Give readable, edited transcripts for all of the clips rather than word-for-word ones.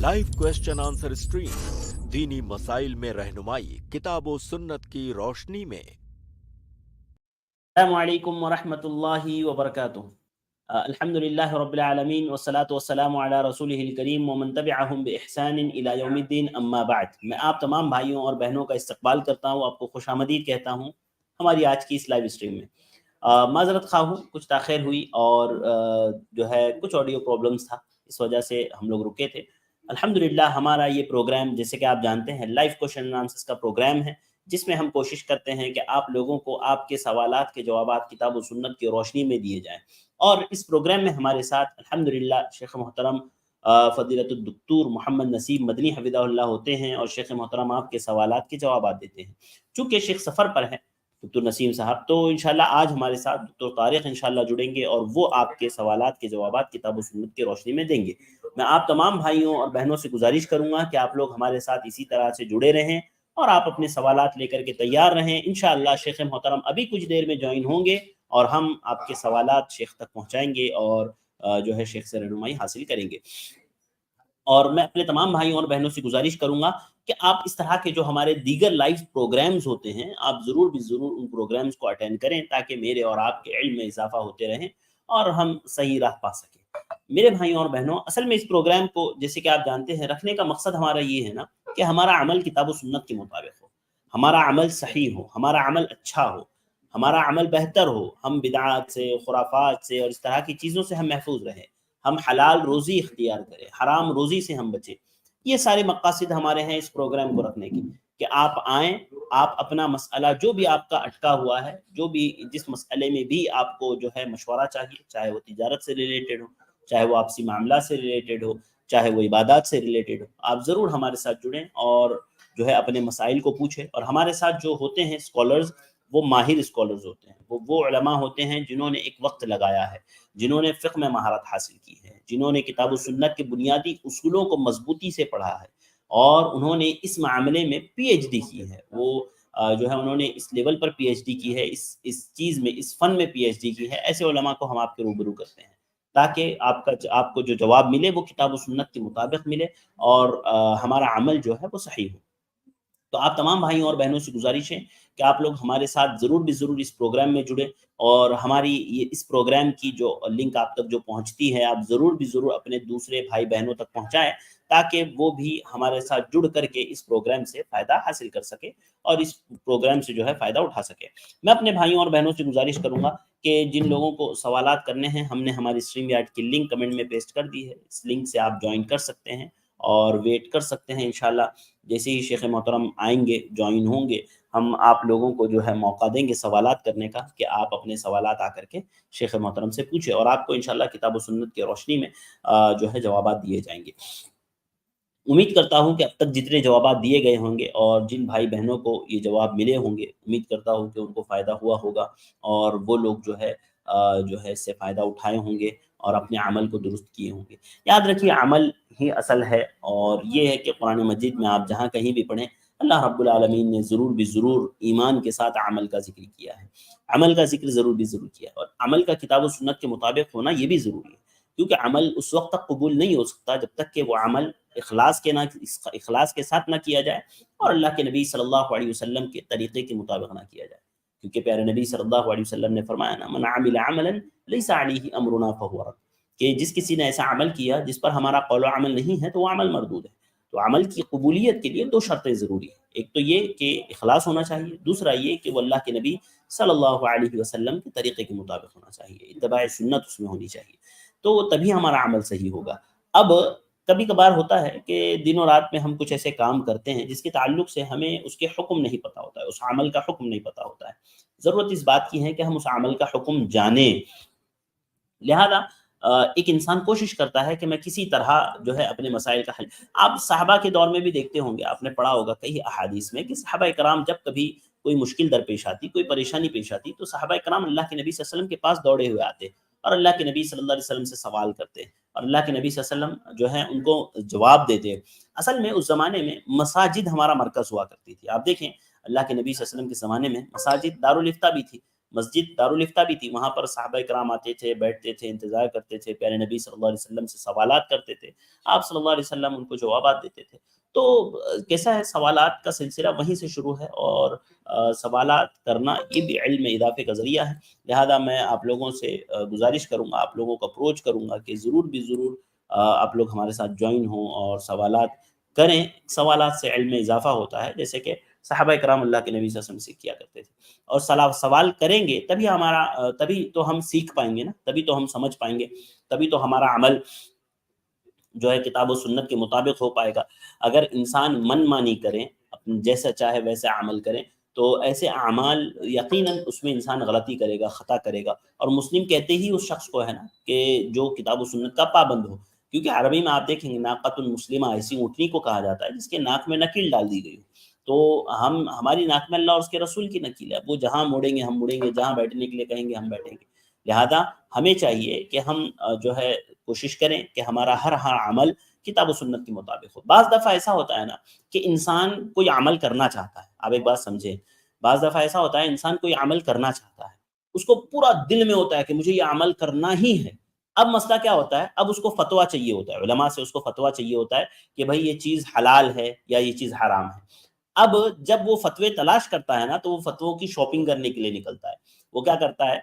Live question answer stream दीनी मसाइल में रहनुमाई किताब व सुन्नत की रोशनी में। अस्सलामु अलैकुम वरहमतुल्लाहि वबरकातुहू। अल्हम्दुलिल्लाहि रब्बिल आलमीन वस्सलातु वस्सलामु अला रसूलिहिल करीम व मन तबिअहुम बिइहसानिन इला यौमिद्दीन अम्मा बाद। मैं आप तमाम भाइयों और बहनों का इस्तकबाल करता हूँ, आपको खुशामदीद कहता हूँ हमारी आज की इस लाइव स्ट्रीम में। माज़रत ख़्वाह हूँ, कुछ ताख़ीर हुई और जो है कुछ ऑडियो प्रॉब्लम्स था, इस वजह से हम लोग रुके थे। अल्हम्दुलिल्लाह हमारा ये प्रोग्राम, जैसे कि आप जानते हैं, लाइव क्वेश्चन एंड आंसर्स का प्रोग्राम है, जिसमें हम कोशिश करते हैं कि आप लोगों को आपके सवालात के जवाबात किताब व सुन्नत की रोशनी में दिए जाएँ। और इस प्रोग्राम में हमारे साथ अल्हम्दुलिल्लाह शेख मोहतरम फ़ज़ीलतुद दुक्तूर मोहम्मद नसीब मदनी हफ़िज़हुल्लाह होते हैं और शेख मोहतरम आपके सवालात के जवाबात देते हैं। चूँकि शेख सफ़र पर हैं डॉक्टर नसीम साहब, तो इंशाल्लाह आज हमारे साथ डॉक्टर तारिक इंशाल्लाह जुड़ेंगे और वो आपके सवालात के जवाबात किताब व सुन्नत की रोशनी में देंगे। मैं आप तमाम भाइयों और बहनों से गुजारिश करूँगा कि आप लोग हमारे साथ इसी तरह से जुड़े रहें और आप अपने सवालात लेकर के तैयार रहें। इंशाअल्लाह शेख मोहतरम अभी कुछ देर में ज्वाइन होंगे और हम आपके सवालात शेख तक पहुँचाएँगे और जो है शेख से रहनुमाई हासिल करेंगे। और मैं अपने तमाम भाइयों और बहनों से गुजारिश करूँगा कि आप इस तरह के जो हमारे दीगर लाइव प्रोग्राम्स होते हैं, आप ज़रूर भी ज़रूर उन प्रोग्राम्स को अटेंड करें, ताकि मेरे और आपके इल्म में इजाफ़ा होते रहें और हम सही राह पा सकें। मेरे भाइयों और बहनों, असल में इस प्रोग्राम को, जैसे कि आप जानते हैं, रखने का मकसद हमारा ये है ना कि हमारा अमल किताब व सुन्नत के मुताबिक हो, हमारा अमल सही हो, हमारा अमल अच्छा हो, हमारा अमल बेहतर हो, हम बिदअत से, खुराफात से और इस तरह की चीज़ों से हम महफूज रहें, हम हलाल रोज़ी इख्तियार करें, हराम रोज़ी से हम बचें। ये सारे मक़ासिद हमारे हैं इस प्रोग्राम को रखने के, कि आप आएँ, आप अपना मसला जो भी आपका अटका हुआ है, जो भी जिस मसले में भी आपको जो है मशवरा चाहिए, चाहे वो तिजारत से रिलेटेड हो, चाहे वो आपसी मामला से रिलेटेड हो, चाहे वो इबादत से रिलेटेड हो, आप ज़रूर हमारे साथ जुड़ें और जो है अपने मसाइल को पूछें। और हमारे साथ जो होते हैं स्कॉलर्स, वो माहिर स्कॉलर्स होते हैं, वो उलमा होते हैं जिन्होंने एक वक्त लगाया है, जिन्होंने फ़िक़्ह में महारत हासिल की है, जिन्होंने किताब व सुन्नत के बुनियादी उसूलों को मज़बूती से पढ़ा है और उन्होंने इस मामले में पीएचडी की है। वो जो है उन्होंने इस लेवल पर पीएचडी की है, इस चीज़ में, इस फ़न में पीएचडी की है। ऐसे उलमा को हम आपके रूबरू करते हैं, ताकि आपको जो जवाब मिले वो किताब व सुन्नत के मुताबिक मिले और हमारा अमल जो है वो सही हो। तो आप तमाम भाइयों और बहनों से गुजारिश है कि आप लोग हमारे साथ ज़रूर भी ज़रूर इस प्रोग्राम में जुड़ें और हमारी ये इस प्रोग्राम की जो लिंक आप तक जो पहुंचती है, आप ज़रूर भी ज़रूर अपने दूसरे भाई बहनों तक पहुंचाएं, ताकि वो भी हमारे साथ जुड़ करके इस प्रोग्राम से फ़ायदा हासिल कर सके और इस प्रोग्राम से जो है फ़ायदा उठा सके। मैं अपने भाइयों और बहनों से गुजारिश करूँगा कि जिन लोगों को सवालात करने हैं, हमने हमारी स्ट्रीम यार्ड की लिंक कमेंट में पेस्ट कर दी है, इस लिंक से आप ज्वाइन कर सकते हैं और वेट कर सकते हैं। इंशाल्लाह जैसे ही शेख मोहतरम आएँगे, जॉइन होंगे, हम आप लोगों को जो है मौका देंगे सवालात करने का, कि आप अपने सवालात आकर के शेख मोहतरम से पूछें और आपको इंशाल्लाह किताब व सुन्नत की रोशनी में जो है जवाबात दिए जाएँगे। उम्मीद करता हूँ कि अब तक जितने जवाबात दिए गए होंगे और जिन भाई बहनों को ये जवाब मिले होंगे, उम्मीद करता हूँ कि उनको फ़ायदा हुआ होगा और वो लोग जो है इससे फ़ायदा उठाए होंगे और अपने अमल को दुरुस्त किए होंगे। याद रखिए, अमल ही असल है और ये है कि कुरान मजीद में आप जहाँ कहीं भी पढ़ें, अल्लाह रब्बुल आलमीन ने ज़रूर भी ज़रूर ईमान के साथ अमल का ज़िक्र किया है। अमल का ज़िक्र ज़रूर भी ज़रूर किया है और अमल का किताब व सुन्नत के मुताबिक होना ये भी ज़रूरी है, क्योंकि अमल उस वक़्त तक कबूल नहीं हो सकता जब तक कि वो अमल इखलास के साथ ना किया जाए और अल्लाह के नबी सल्लल्लाहु अलैहि वसल्लम के तरीक़े के मुताबिक ना किया जाए। क्योंकि प्यारे नबी सल्लल्लाहु अलैहि वसल्लम ने फरमाया ना, मन अमिला अमलन लैसा अलैहि अमरुना फहुव रद्द, कि जिस किसी ने ऐसा अमल किया जिस पर हमारा कौल व अमल नहीं है, तो वो अमल मरदूद है। तो अमल की कबूलियत के लिए दो शर्तें ज़रूरी हैं। एक तो ये कि इखलास होना चाहिए, दूसरा ये कि वो अल्लाह के नबी सल्लल्लाहु अलैहि वसल्लम के तरीक़े के मुताबिक होना चाहिए, इत्तिबा सुन्नत उसमें होनी चाहिए, तो तभी हमारा अमल सही होगा। अब कभी-कभार होता है कि दिनों रात में हम कुछ ऐसे काम करते हैं जिसके ताल्लुक से हमें उसके हुक्म नहीं पता होता है, उस अमल का हुक्म नहीं पता होता है। ज़रूरत इस बात की है कि हम उस अमल का हुक्म जानें। लिहाजा एक इंसान कोशिश करता है कि मैं किसी तरह जो है अपने मसाइल का हल। आप सहाबा के दौर में भी देखते होंगे, आपने पढ़ा होगा कई अहादीस में कि सहाबा कराम जब कभी कोई मुश्किल दरपेश आती, कोई परेशानी पेश आती, तो सहाबा कराम अल्लाह के नबी सल्लल्लाहु अलैहि वसल्लम के पास दौड़े हुए आते और अल्लाह के नबी सल्लल्लाहु अलैहि वसल्लम से सवाल करते और अल्लाह के नबी सल्लल्लाहु अलैहि वसल्लम जो है उनको जवाब देते। असल में उस ज़माने में मसाजिद हमारा मरकज़ हुआ करती थी। आप देखें, अल्लाह के नबी सल्लल्लाहु अलैहि वसल्लम के ज़माने में मसाजिद दारुल इफ्ता भी थी। مسجد دارالفتہ بھی تھی، وہاں پر صحابہ کرام آتے تھے، بیٹھتے تھے، انتظار کرتے تھے، پیارے نبی صلی اللہ علیہ وسلم سے سوالات کرتے تھے، آپ صلی اللہ علیہ وسلم ان کو جوابات دیتے تھے۔ تو کیسا ہے، سوالات کا سلسلہ وہیں سے شروع ہے، اور سوالات کرنا یہ بھی علم اضافے کا ذریعہ ہے۔ لہذا میں آپ لوگوں سے گزارش کروں گا، آپ لوگوں کو اپروچ کروں گا کہ ضرور بھی ضرور آپ لوگ ہمارے ساتھ جوائن ہوں اور سوالات کریں۔ سوالات سے علم میں اضافہ ہوتا ہے، جیسے کہ صحابہ کرام اللہ کے نبی صلی اللہ علیہ وسلم سے کیا کرتے تھے، اور سوال کریں گے تبھی تبھی تو ہم سیکھ پائیں گے نا، تبھی تو ہم سمجھ پائیں گے، تبھی تو ہمارا عمل جو ہے کتاب و سنت کے مطابق ہو پائے گا۔ اگر انسان من مانی کریں، جیسا چاہے ویسا عمل کریں، تو ایسے اعمال یقیناً اس میں انسان غلطی کرے گا، خطا کرے گا، اور مسلم کہتے ہی اس شخص کو ہے نا کہ جو کتاب و سنت کا پابند ہو، کیونکہ عربی میں آپ دیکھیں گے ناقۃ المسلمہ ایسی اونٹنی کو کہا جاتا ہے جس کے ناک میں نکیل ڈال دی گئی ہو۔ تو ہماری ناک میں اللہ اور اس کے رسول کی نکیل ہے، وہ جہاں موڑیں گے ہم مڑیں گے، جہاں بیٹھنے کے لیے کہیں گے ہم بیٹھیں گے۔ لہذا ہمیں چاہیے کہ ہم جو ہے کوشش کریں کہ ہمارا ہر عمل کتاب و سنت کے مطابق ہو۔ بعض دفعہ ایسا ہوتا ہے نا کہ انسان کوئی عمل کرنا چاہتا ہے، آپ ایک بات سمجھیں، بعض دفعہ ایسا ہوتا ہے انسان کوئی عمل کرنا چاہتا ہے، اس کو پورا دل میں ہوتا ہے کہ مجھے یہ عمل کرنا ہی ہے۔ اب مسئلہ کیا ہوتا ہے، اب اس کو فتویٰ چاہیے ہوتا ہے، علماء سے اس کو فتویٰ چاہیے ہوتا ہے کہ بھائی یہ چیز حلال ہے یا یہ چیز حرام ہے۔ اب جب وہ فتوے تلاش کرتا ہے نا تو وہ فتووں کی شاپنگ کرنے کے لیے نکلتا ہے۔ وہ کیا کرتا ہے،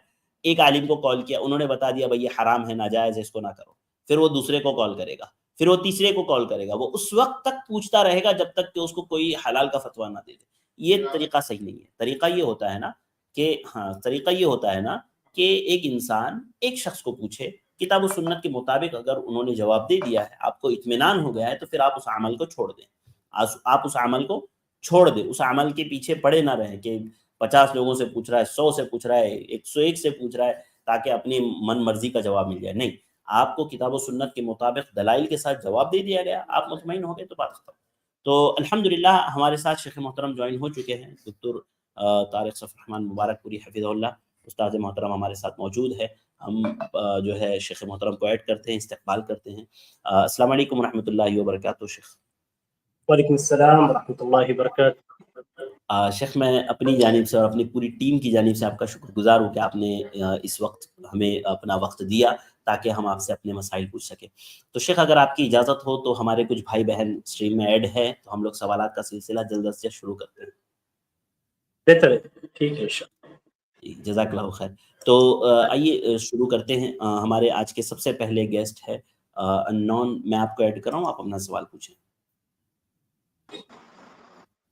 ایک عالم کو کال کیا، انہوں نے بتا دیا بھائی یہ حرام ہے، ناجائز ہے، اس کو نہ کرو۔ پھر وہ دوسرے کو کال کرے گا، پھر وہ تیسرے کو کال کرے گا، وہ اس وقت تک پوچھتا رہے گا جب تک کہ اس کو کوئی حلال کا فتویٰ نہ دے دے۔ یہ طریقہ صحیح نہیں ہے۔ طریقہ یہ ہوتا ہے نا کہ طریقہ یہ ہوتا ہے نا کہ ایک انسان ایک شخص کو پوچھے، کتاب و سنت کے مطابق اگر انہوں نے جواب دے دیا ہے، آپ کو اطمینان ہو گیا ہے، تو پھر آپ اس عمل کو چھوڑ دیں، آپ اس عمل کو چھوڑ دیں، اس عمل کے پیچھے پڑے نہ رہیں کہ 50 لوگوں سے پوچھ رہا ہے، 100 سے پوچھ رہا ہے، 101 سے پوچھ رہا ہے تاکہ اپنی من مرضی کا جواب مل جائے۔ نہیں، آپ کو کتاب و سنت کے مطابق دلائل کے ساتھ جواب دے دیا گیا، آپ مطمئن ہو گئے تو بات ختم۔ تو الحمدللہ ہمارے ساتھ شیخ محترم جوائن ہو چکے ہیں، دکتر طارق صفی الرحمن مبارک پوری حفظہ اللہ، استاد محترم ہمارے ساتھ موجود ہے۔ ہم جو ہے شیخ محترم کو ایڈ کرتے ہیں، استقبال کرتے ہیں۔ السلام علیکم ورحمۃ اللہ وبرکاتہ شیخ۔ وعلیکم السلام ورحمۃ اللہ وبرکاتہ۔ شیخ میں اپنی جانب سے اور اپنی پوری ٹیم کی جانب سے آپ کا شکر گزار ہوں کہ آپ نے اس وقت ہمیں اپنا وقت دیا تاکہ ہم آپ سے اپنے مسائل پوچھ سکیں۔ تو شیخ اگر آپ کی اجازت ہو تو ہمارے کچھ بھائی بہن اسٹریم میں ایڈ ہے، تو ہم لوگ سوالات کا سلسلہ جلد از جلد شروع کرتے ہیں۔ بہتر ہے، ٹھیک ہے انشاءاللہ۔ جزاک اللہ خیر۔ تو آئیے شروع کرتے ہیں۔ ہمارے آج کے سب سے پہلے گیسٹ ہے انون، میں آپ کو ایڈ کر رہا ہوں، آپ اپنا سوال پوچھیں۔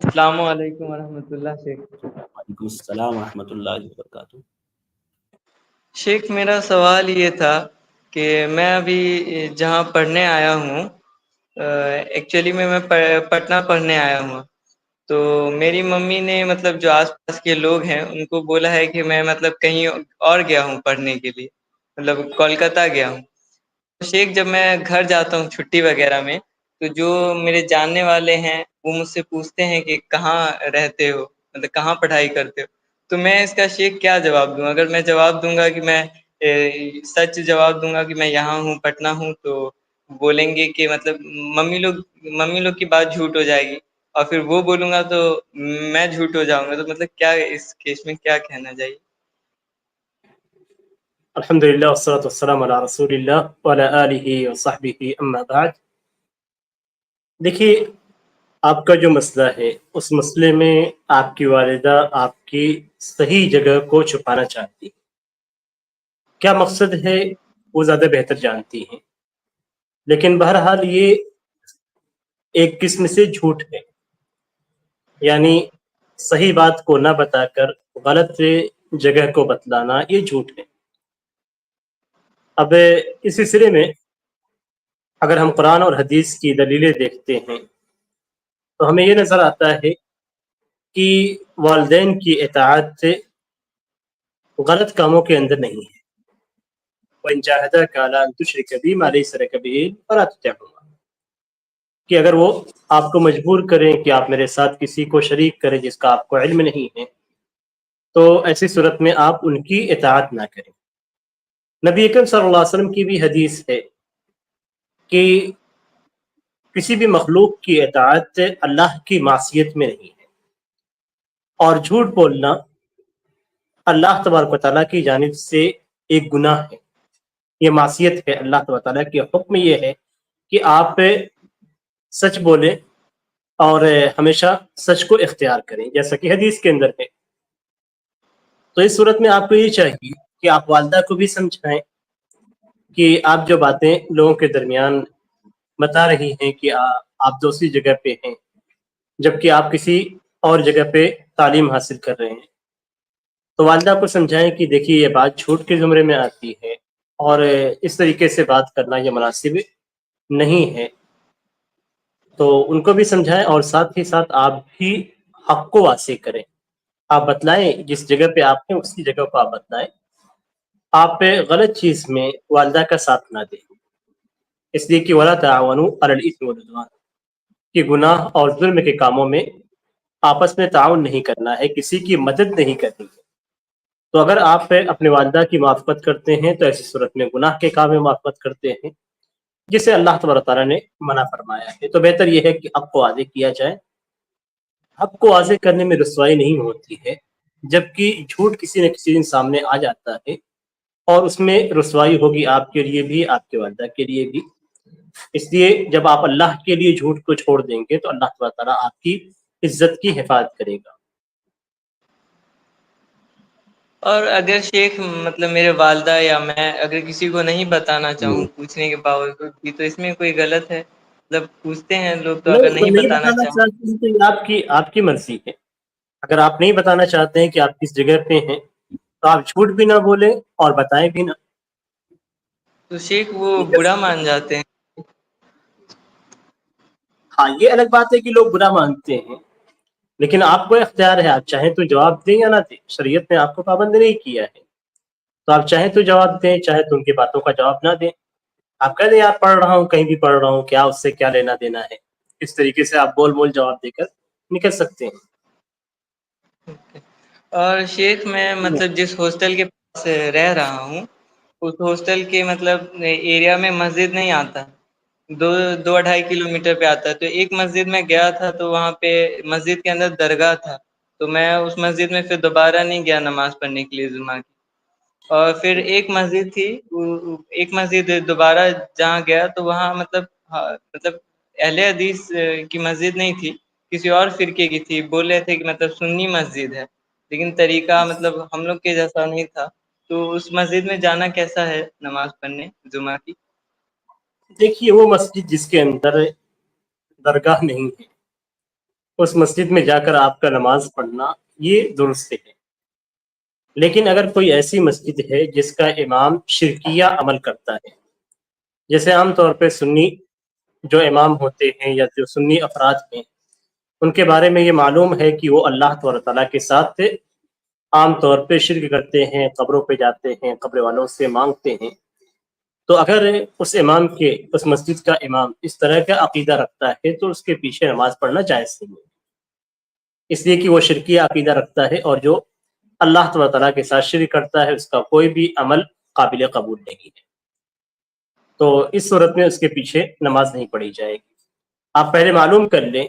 السلام علیکم ورحمۃ اللہ شیخ۔ وعلیکم السلام ورحمۃ اللہ وبرکاتہ۔ شیخ میرا سوال یہ تھا کہ میں ابھی جہاں پڑھنے آیا ہوں، ایکچولی میں پٹنہ پڑھنے آیا ہوں، تو میری ممی نے مطلب جو آس پاس کے لوگ ہیں ان کو بولا ہے کہ میں مطلب کہیں اور گیا ہوں پڑھنے کے لیے، مطلب کولکتہ گیا ہوں۔ شیخ جب میں گھر جاتا ہوں چھٹی وغیرہ میں، تو جو میرے جاننے والے ہیں وہ مجھ سے پوچھتے ہیں کہ کہاں رہتے ہو، مطلب کہاں پڑھائی کرتے ہو، تو میں اس کا شیخ کیا جواب دوں؟ اگر میں جواب دوں گا کہ میں سچ جواب دوں گا کہ میں یہاں ہوں، پٹنہ ہوں، تو بولیں گے کہ مطلب ممی لوگ کی بات جھوٹ ہو جائے گی، اور پھر وہ بولوں گا تو میں جھوٹ ہو جاؤں گا، تو مطلب کیا اس کیس میں کیا کہنا چاہیے؟ الحمدللہ والصلاة والسلام علی رسول اللہ وعلی آلہ وصحبہ اما بعد۔ دیکھیے، آپ کا جو مسئلہ ہے اس مسئلے میں آپ کی والدہ آپ کی صحیح جگہ کو چھپانا چاہتی ہے۔ کیا مقصد ہے وہ زیادہ بہتر جانتی ہیں، لیکن بہرحال یہ ایک قسم سے جھوٹ ہے، یعنی صحیح بات کو نہ بتا کر غلط جگہ کو بتلانا یہ جھوٹ ہے۔ اب اس سلسلے میں اگر ہم قرآن اور حدیث کی دلیلیں دیکھتے ہیں تو ہمیں یہ نظر آتا ہے کہ والدین کی اطاعت غلط کاموں کے اندر نہیں ہے۔ وَإِن جَاهَدَاكَ عَلَىٰ أَن تُشْرِكَ بِي مَا لَيْسَ لَكَ بِهِ فَلَا تُطِعْهُمَا، کہ اگر وہ آپ کو مجبور کریں کہ آپ میرے ساتھ کسی کو شریک کریں جس کا آپ کو علم نہیں ہے، تو ایسی صورت میں آپ ان کی اطاعت نہ کریں۔ نبی اکرم صلی اللہ علیہ وسلم کی بھی حدیث ہے کہ کسی بھی مخلوق کی اطاعت اللہ کی معصیت میں نہیں ہے، اور جھوٹ بولنا اللہ तबारक व तआला की जानिब से एक गुनाह है, ये मासियत है। अल्लाह तबारक व तआला के हुक्म ये है कि आप सच बोलें और हमेशा सच को इख्तियार करें, जैसा कि हदीस के अंदर है। तो इस सूरत में आपको ये चाहिए कि आप वालिदा को भी समझाएं कि आप जो बातें लोगों के दरमियान बता रही हैं कि आप दूसरी जगह पे हैं जबकि आप किसी और जगह पे तालीम हासिल कर रहे हैं, तो वालिदा को समझाएं कि देखिए ये बात झूठ के ज़ुमरे में आती है और इस तरीके से बात करना ये मुनासिब नहीं है। तो उनको भी समझाएं और साथ ही साथ आप भी हक़ को वाज़ेह करें। आप बतलाएं, जिस जगह पे आप हैं उसी जगह को आप बतलाएं। आप गलत चीज़ में वालिदा का साथ ना दें, इसलिए कि वला ताअवनु अलल इस्मि वल उद्वान, कि गुनाह और जुल्म के कामों में आपस में ताउन नहीं करना है, किसी की मदद नहीं करनी है। तो अगर आप अपने वालिदा की मुआफ़क़त करते हैं तो ऐसी सूरत में गुनाह के काम में मुआफ़क़त करते हैं, जिसे अल्लाह तबारक व तआला ने मना फरमाया है। तो बेहतर यह है कि हक़ को वाज़ेह किया जाए। हक़ को वाज़ेह करने में रुसवाई नहीं होती है, जबकि झूठ किसी न किसी दिन सामने आ जाता है और उसमें रुसवाई होगी आपके लिए भी, आपके वालिदा के लिए भी। इसलिए जब आप अल्लाह के लिए झूठ को छोड़ देंगे तो अल्लाह तबारक व तआला आपकी इज़्ज़त की हिफाज़त करेगा। और अगर शेख मतलब मेरे वालिदा या मैं अगर किसी को नहीं बताना चाहूँ पूछने के बावजूद भी, तो इसमें कोई गलत है? मतलब पूछते हैं लोग तो अगर नहीं नहीं बताना बताना चाहें चाहते हैं तो ये आपकी आपकी मर्ज़ी है। अगर आप नहीं बताना चाहते हैं कि आप किस जगह पे हैं, तो आप झूठ भी ना बोलें और बताएँ भी ना। तो शेख वो ये कर बुरा सकते हैं। मान जाते हैं। हाँ, ये अलग बात है कि लोग बुरा मानते हैं, लेकिन आपको इख्तियार है, आप चाहें तो जवाब दें या ना दें। शरीयत ने आपको पाबंद नहीं किया है, तो आप चाहें तो जवाब दें, चाहे तो उनकी बातों का जवाब ना दें। आप कह दें यार पढ़ रहा हूँ, कहीं भी पढ़ रहा हूँ, क्या उससे क्या लेना देना है। इस तरीके से आप बोल-बोल जवाब देकर निकल सकते हैं। और शेख मैं मतलब जिस हॉस्टल के पास रह रहा हूँ, उस हॉस्टल के मतलब एरिया में मस्जिद नहीं आता। 2 ढाई किलोमीटर पे आता है। तो एक मस्जिद में गया था तो वहाँ पे मस्जिद के अंदर दरगाह था। तो मैं उस मस्जिद में फिर दोबारा नहीं गया नमाज़ पढ़ने के लिए जुमा की। और फिर एक मस्जिद थी, एक मस्जिद दोबारा जहाँ गया तो वहाँ मतलब मतलब अहले हदीस की मस्जिद नहीं थी, किसी और फ़िरके की थी। बोल रहे थे कि मतलब सुन्नी मस्जिद है, लेकिन तरीका मतलब हम लोग के जैसा नहीं था। तो उस मस्जिद में जाना कैसा है नमाज़ पढ़ने जुमा की? देखिए, वो मस्जिद जिसके अंदर दरगाह नहीं है, उस मस्जिद में जाकर आपका नमाज़ पढ़ना ये दुरुस्त है। लेकिन अगर कोई ऐसी मस्जिद है जिसका इमाम शिरकिया अमल करता है, जैसे आम तौर पे सुन्नी जो इमाम होते हैं या जो सुन्नी अफराद हैं, उनके बारे में ये मालूम है कि वो अल्लाह तबारक व तआला के साथ आम तौर पे शिर्क करते हैं, कब्रों पे जाते हैं, कब्र वालों से मांगते हैं। तो अगर उस मस्जिद का इमाम इस तरह का अकीदा रखता है तो उसके पीछे नमाज पढ़ना जायज़ नहीं है, इसलिए कि वो शिरकिया अकीदा रखता है और जो अल्लाह तबारक व तआला के साथ शिर्क करता है उसका कोई भी अमल काबिल कबूल नहीं है। तो इस सूरत में उसके पीछे नमाज नहीं पढ़ी जाएगी। आप पहले मालूम कर लें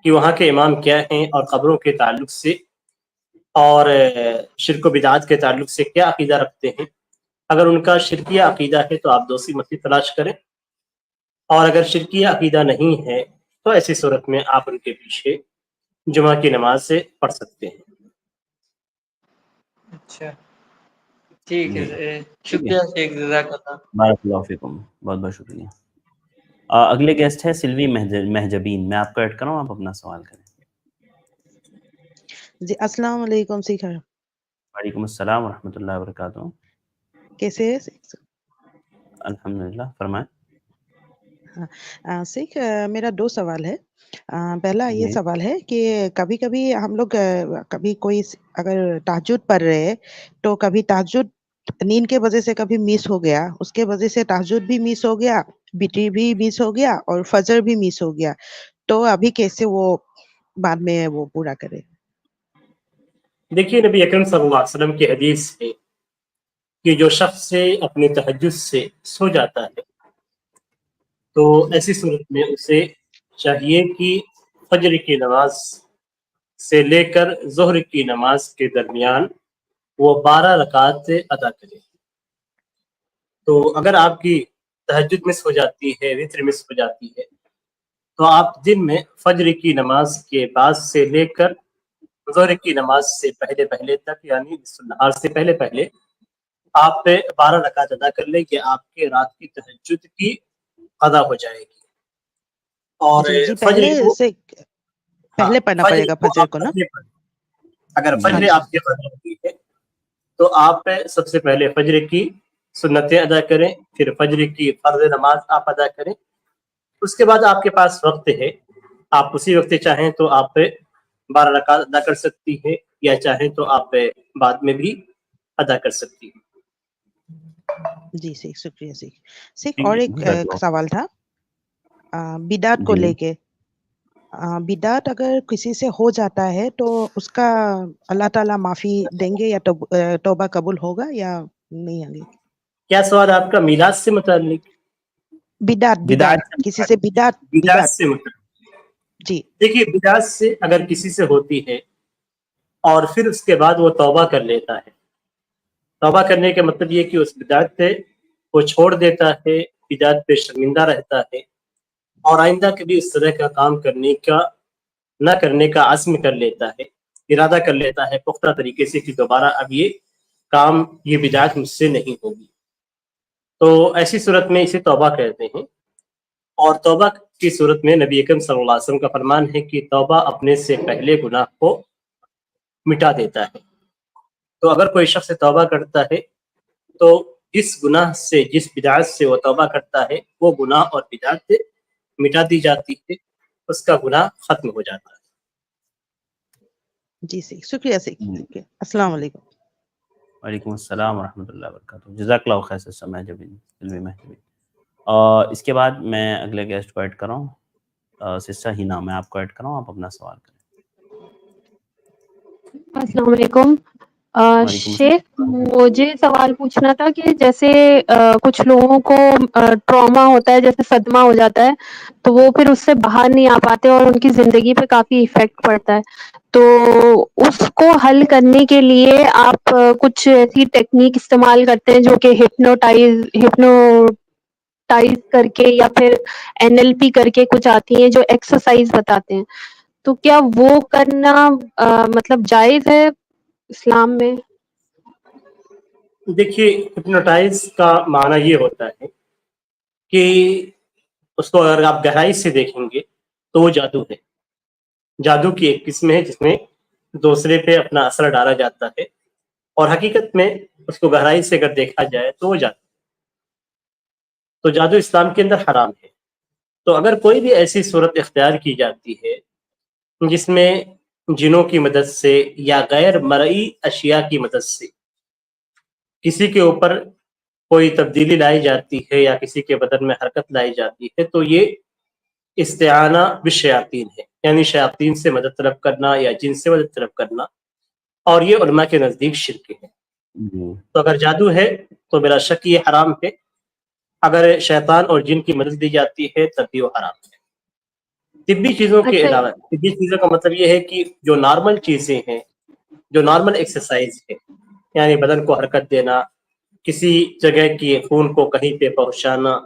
कि वहाँ के इमाम क्या हैं और कब्रों के ताल्लुक से और शिर्क व बिदअत के ताल्लुक से क्या अकीदा रखते हैं। अगर उनका शिरकिया अकीदा है तो आप दूसरी मस्जिद तलाश करें, और अगर शिरकिया अकीदा नहीं है तो ऐसी सूरत में आप उनके पीछे जुमा की नमाज से पढ़ सकते हैं। अच्छा, ठीक है। जी, शुक्रिया शेख, जज़ाकल्लाह। बारकल्लाहु फ़ीकुम, बहुत-बहुत शुक्रिया। अगले गेस्ट है सिल्वी महजबीन, मैं आपको ऐड कर रहा हूँ, आप अपना सवाल करें। जी, अस्सलाम वालेकुम सीखा। वालेकुम अस्सलाम व रहमतुल्लाहि व बरकातुहू। कैसे हैं? अल्हम्दुलिल्लाह, फरमाएँ। हाँ, सीख मेरा 2 सवाल है। पहला ये जी, सवाल है कि कभी-कभी हम लोग कभी कोई अगर तहज्जुद पढ़ रहे हैं, तो कभी तहज्जुद नींद के वजह से कभी मिस हो गया, उसके वजह से तहज्जुद भी मिस हो गया, वितर भी मिस हो गया और फजर भी मिस हो गया। तो अभी कैसे वो बाद में वो पूरा करें? देखिए, नबी अकरम सल्लल्लाहु अलैहि वसल्लम की हदीस है कि जो शख्स से अपने तहज्जुद से सो जाता है, तो ऐसी सूरत में उसे चाहिए कि फजर की नमाज से लेकर ज़ोहर की नमाज के दरमियान وہ 12 رکعت ادا کرے. تو اگر آپ کی تہجد مس ہو جاتی ہے، وتر مس ہو جاتی ہے، تو آپ دن میں فجر کی نماز کے بعد سے لے کر ظہر کی نماز سے پہلے تک، یعنی نصف النہار سے پہلے آپ 12 رکعت ادا کر لیں کہ آپ کے رات کی تہجد کی قضا ہو جائے گی. اور جی فجر پہلے کو سے پہلے پڑھنا فجر پڑے گا کو فجر آپ کو نا. پہلے پڑھیں. اگر جی فجر اچھا آپ کے قضا ہوتی ہے تو آپ سب سے پہلے فجر کی سنتیں ادا کریں، پھر فجر کی فرض نماز آپ ادا کریں. اس کے بعد آپ کے پاس وقت ہے، آپ اسی وقت چاہیں تو آپ 12 رکعت ادا کر سکتی ہیں، یا چاہیں تو آپ بعد میں بھی ادا کر سکتی ہیں. جی سیکھ شکریہ سیکھ. ٹھیک اور ہے. ایک جزاک اللہ. سوال تھا بدعت کو جی لے کے. بدعت اگر کسی سے ہو جاتا ہے تو اس کا اللہ تعالیٰ معافی دیں گے یا توبہ قبول ہوگا یا نہیں آگے؟ کیا سوال آپ کا میلاد سے متعلق؟ بدعت بدعت سے کسی سے بدعت بدعت سے متعلق. جی دیکھیے، بدعت سے اگر کسی سے ہوتی ہے اور پھر اس کے بعد وہ توبہ کر لیتا ہے، توبہ کرنے کا مطلب یہ کہ اس بدعت سے وہ چھوڑ دیتا ہے، بدعت پہ شرمندہ رہتا ہے، اور آئندہ کبھی اس طرح کا کام نہ کرنے کا عزم کر لیتا ہے، ارادہ کر لیتا ہے پختہ طریقے سے کہ دوبارہ اب یہ بدعت مجھ سے نہیں ہوگی. تو ایسی صورت میں اسے توبہ کہتے ہیں. اور توبہ کی صورت میں نبی اکرم صلی اللہ علیہ وسلم کا فرمان ہے کہ توبہ اپنے سے پہلے گناہ کو مٹا دیتا ہے. تو اگر کوئی شخص توبہ کرتا ہے تو جس گناہ سے، جس بدعت سے وہ توبہ کرتا ہے، وہ گناہ اور بدعت مٹا دی جاتی ہے، اس کا گناہ ختم ہو جاتا ہے. جی شکریہ جی. السلام علیکم. وعلیکم السلام ورحمۃ اللہ وبرکاتہ. جزاک اللہ خیر سسٹر مہجبین، علمی مہجبین. اس کے بعد میں اگلے گیسٹ کو ایڈ کر رہا ہوں. سسٹر ہینا، میں آپ کو ایڈ کر رہا ہوں، آپ اپنا سوال کریں. السلام علیکم. وعلیکم شیخ، السلام. مجھے سوال پوچھنا تھا کہ جیسے کچھ لوگوں کو ٹراما ہوتا ہے، جیسے صدمہ ہو جاتا ہے، تو وہ پھر اس سے باہر نہیں آ پاتے اور ان کی زندگی پہ کافی ایفیکٹ پڑتا ہے. تو اس کو حل کرنے کے لیے آپ کچھ ایسی ٹیکنیک استعمال کرتے ہیں جو کہ ہپنوٹائز کر کے یا پھر NLP کر کے کچھ آتی ہیں جو ایکسرسائز بتاتے ہیں، تو کیا وہ کرنا مطلب جائز ہے اسلام میں؟ دیکھیے، ہپنوٹائز کا معنی یہ ہوتا ہے کہ اس کو اگر آپ گہرائی سے دیکھیں گے تو وہ جادو ہے. جادو کی ایک قسم ہے جس میں دوسرے پہ اپنا اثر ڈالا جاتا ہے، اور حقیقت میں اس کو گہرائی سے اگر دیکھا جائے تو وہ جادو. تو جادو اسلام کے اندر حرام ہے. تو اگر کوئی بھی ایسی صورت اختیار کی جاتی ہے جس میں جنوں کی مدد سے یا غیر مرئی اشیاء کی مدد سے کسی کے اوپر کوئی تبدیلی لائی جاتی ہے یا کسی کے بدن میں حرکت لائی جاتی ہے، تو یہ استعانہ بالشیاطین ہے، یعنی شیاطین سے مدد طلب کرنا یا جن سے مدد طلب کرنا، اور یہ علماء کے نزدیک شرک ہے. جی. تو اگر جادو ہے تو بلا شک یہ حرام ہے. اگر شیطان اور جن کی مدد دی جاتی ہے تب بھی وہ حرام ہے. طبی چیزوں کے اچھا. علاوہ، طبی چیزوں کا مطلب یہ ہے کہ جو نارمل چیزیں ہیں، جو نارمل ایکسرسائز ہے، یعنی بدن کو حرکت دینا، کسی جگہ کی خون کو کہیں پہ پہنچانا،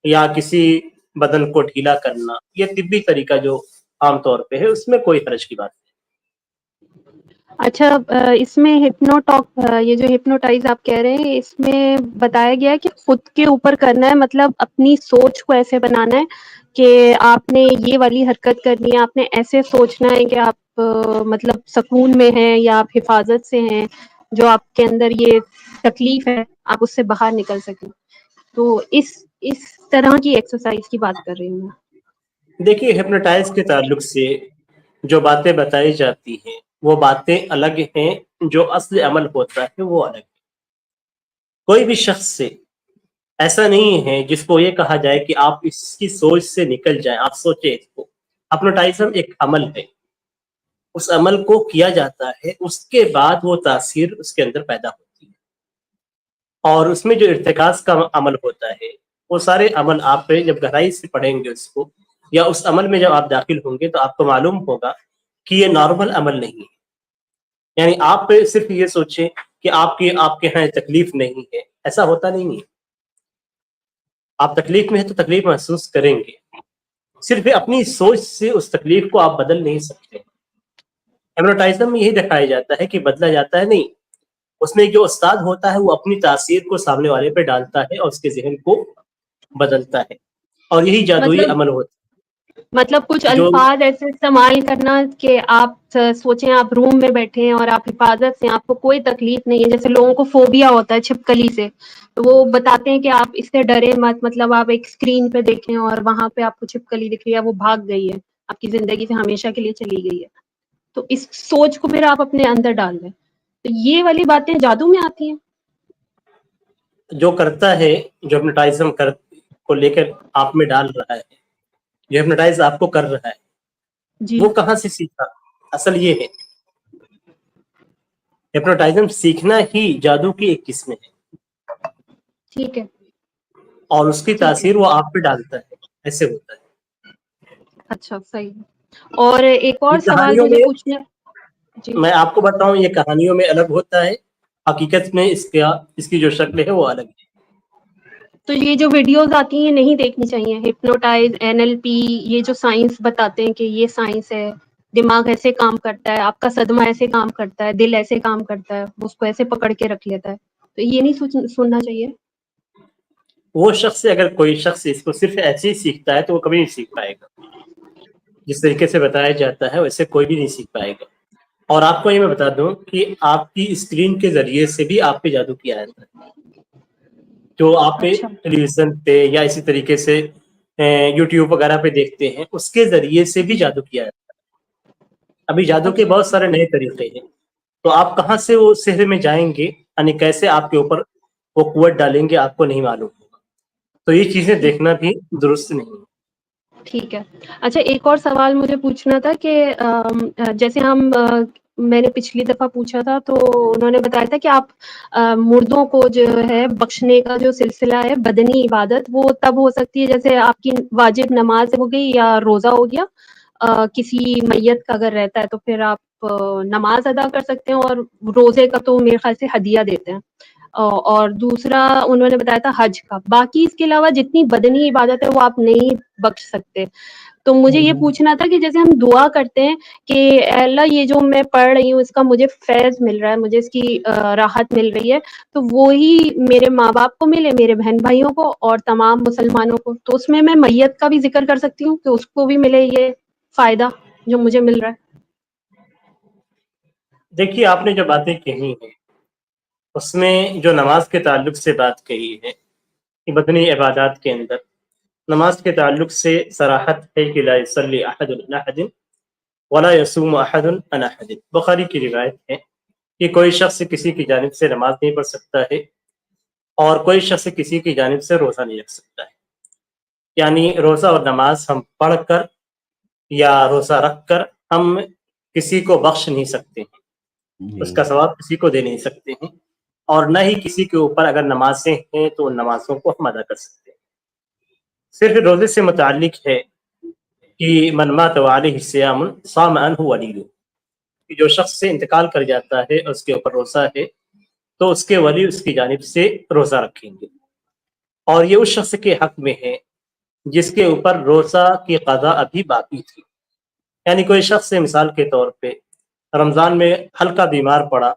یا کسی بدن کو ڈھیلا کرنا، یہ طبی طریقہ جو عام طور پہ ہے، اس میں کوئی حرج کی بات نہیں. اچھا، اس میں یہ جو ہپنوٹائز آپ کہہ رہے ہیں، اس میں بتایا گیا ہے کہ خود کے اوپر کرنا ہے، مطلب اپنی سوچ کو ایسے بنانا ہے کہ آپ نے یہ والی حرکت کرنی ہے، آپ نے ایسے سوچنا ہے کہ آپ مطلب سکون میں ہیں یا آپ حفاظت سے ہیں، جو آپ کے اندر یہ تکلیف ہے آپ اس سے باہر نکل سکیں. تو اس طرح کی ایکسرسائز کی بات کر رہی ہوں میں. دیکھیے، ہپنوٹائز کے تعلق سے جو باتیں بتائی جاتی ہیں وہ باتیں الگ ہیں، جو اصل عمل ہوتا ہے وہ الگ ہے. کوئی بھی شخص سے ایسا نہیں ہے جس کو یہ کہا جائے کہ آپ اس کی سوچ سے نکل جائیں، آپ سوچیں اس کو. ہپنوٹائزم ایک عمل ہے، اس عمل کو کیا جاتا ہے، اس کے بعد وہ تاثیر اس کے اندر پیدا ہوتی ہے. اور اس میں جو ارتکاز کا عمل ہوتا ہے، وہ سارے عمل آپ پہ جب گہرائی سے پڑھیں گے اس کو، یا اس عمل میں جب آپ داخل ہوں گے تو آپ کو معلوم ہوگا کہ یہ نارمل عمل نہیں ہے. یعنی آپ صرف یہ سوچیں کہ آپ کے یہاں تکلیف نہیں ہے، ایسا ہوتا نہیں ہے. آپ تکلیف میں ہیں تو تکلیف محسوس کریں گے، صرف اپنی سوچ سے اس تکلیف کو آپ بدل نہیں سکتے. ہپنوٹائزم میں یہی دکھایا جاتا ہے کہ بدلا جاتا ہے نہیں، اس میں جو استاد ہوتا ہے وہ اپنی تاثیر کو سامنے والے پہ ڈالتا ہے اور اس کے ذہن کو بدلتا ہے، اور یہی جادوئی عمل ہوتا مطلب کچھ ہے جو الفاظ ایسے استعمال کرنا کہ آپ سوچیں آپ روم میں بیٹھے ہیں اور آپ حفاظت سے، آپ کو کوئی تکلیف نہیں ہے. جیسے لوگوں کو فوبیا ہوتا ہے چھپکلی سے، تو وہ بتاتے ہیں کہ آپ اس سے ڈرے مت، مطلب آپ ایک اسکرین پہ دیکھیں اور وہاں پہ آپ کو چھپکلی دکھ رہی ہے، وہ بھاگ گئی ہے، آپ کی زندگی سے ہمیشہ کے لیے چلی گئی ہے. تو اس سوچ کو پھر آپ اپنے اندر ڈال دیں، تو یہ والی باتیں جادو میں آتی ہیں. جو کرتا ہے، جو ہپنوٹائزم کو لے کر آپ میں ڈال رہا ہے، جو ہپنوٹائز آپ کو کر رہا ہے، جی وہ کہاں سے سیکھا؟ اصل یہ ہے ہپنوٹائزم سیکھنا ہی جادو کی ایک قسم ہے، ٹھیک ہے اور اس کی ٹھیک ہے، تاثیر وہ آپ پہ ڈالتا ہے، ایسے ہوتا ہے. اچھا صحیح. اور ایک اور یہ سوال کہانیوں مجھے میں، پوچھنا. جی میں آپ کو بتاؤں، یہ کہانیوں میں الگ ہوتا ہے، حقیقت میں اس کی جو شکل ہے وہ الگ ہے. تو یہ جو ویڈیوز آتی ہیں نہیں دیکھنی چاہیے، ہپنوٹائز، NLP، یہ جو سائنس بتاتے ہیں کہ یہ سائنس ہے، دماغ ایسے کام کرتا ہے، آپ کا صدمہ ایسے کام کرتا ہے، دل ایسے کام کرتا ہے، اس کو ایسے پکڑ کے رکھ لیتا ہے، تو یہ نہیں سننا چاہیے. وہ شخص، اگر کوئی شخص اس کو صرف ایسے ہی سیکھتا ہے تو وہ کبھی نہیں سیکھ پائے گا. جس طریقے سے بتایا جاتا ہے ویسے کوئی بھی نہیں سیکھ پائے گا. اور آپ کو یہ میں بتا دوں کہ آپ کی اسکرین کے ذریعے سے بھی آپ پہ جادو کیا جاتا ہے. جو آپ پہ اچھا ٹیلی ویژن پہ یا اسی طریقے سے یوٹیوب وغیرہ پہ دیکھتے ہیں، اس کے ذریعے سے بھی جادو کیا جاتا ہے. ابھی جادو کے اچھا بہت سارے نئے طریقے ہیں، تو آپ کہاں سے وہ سحر میں جائیں گے، یعنی کیسے آپ کے اوپر وہ قوت ڈالیں گے، آپ کو نہیں معلوم ہوگا. تو یہ چیزیں دیکھنا بھی درست نہیں ہے. ٹھیک ہے. اچھا ایک اور سوال مجھے پوچھنا تھا کہ جیسے میں نے پچھلی دفعہ پوچھا تھا تو انہوں نے بتایا تھا کہ آپ مردوں کو جو ہے بخشنے کا جو سلسلہ ہے، بدنی عبادت، وہ تب ہو سکتی ہے جیسے آپ کی واجب نماز ہو گئی یا روزہ ہو گیا. کسی میت کا اگر رہتا ہے تو پھر آپ نماز ادا کر سکتے ہیں، اور روزے کا تو میرے خیال سے ہدیہ دیتے ہیں. اور دوسرا انہوں نے بتایا تھا حج کا. باقی اس کے علاوہ جتنی بدنی عبادت ہے وہ آپ نہیں بخش سکتے. تو مجھے یہ پوچھنا تھا کہ جیسے ہم دعا کرتے ہیں کہ اے اللہ یہ جو میں پڑھ رہی ہوں اس کا مجھے فیض مل رہا ہے، مجھے اس کی راحت مل رہی ہے، تو وہی میرے ماں باپ کو ملے، میرے بہن بھائیوں کو اور تمام مسلمانوں کو، تو اس میں میت کا بھی ذکر کر سکتی ہوں کہ اس کو بھی ملے یہ فائدہ جو مجھے مل رہا ہے. دیکھیے، آپ نے جو باتیں کہی ہیں اس میں جو نماز کے تعلق سے بات کہی ہے کہ بدنی عبادات کے اندر نماز کے تعلق سے صراحت ہے کہ لا يصلي احد علی احد ولا يصوم احد عن احد. بخاری کی روایت ہے کہ کوئی شخص کسی کی جانب سے نماز نہیں پڑھ سکتا ہے اور کوئی شخص کسی کی جانب سے روزہ نہیں رکھ سکتا ہے. یعنی روزہ اور نماز ہم پڑھ کر یا روزہ رکھ کر ہم کسی کو بخش نہیں سکتے ہیں، اس کا ثواب کسی کو دے نہیں سکتے ہیں، اور نہ ہی کسی کے اوپر اگر نمازیں ہیں تو ان نمازوں کو ہم ادا کر سکتے ہیں. صرف روزے سے متعلق ہے کہ من مات وعلیہ الصیام صام عنہ ولیہ، کہ جو شخص سے انتقال کر جاتا ہے اور اس کے اوپر روزہ ہے تو اس کے ولی اس کی جانب سے روزہ رکھیں گے. اور یہ اس شخص کے حق میں ہے جس کے اوپر روزہ کی قضا ابھی باقی تھی. یعنی کوئی شخص مثال کے طور پہ رمضان میں ہلکا بیمار پڑا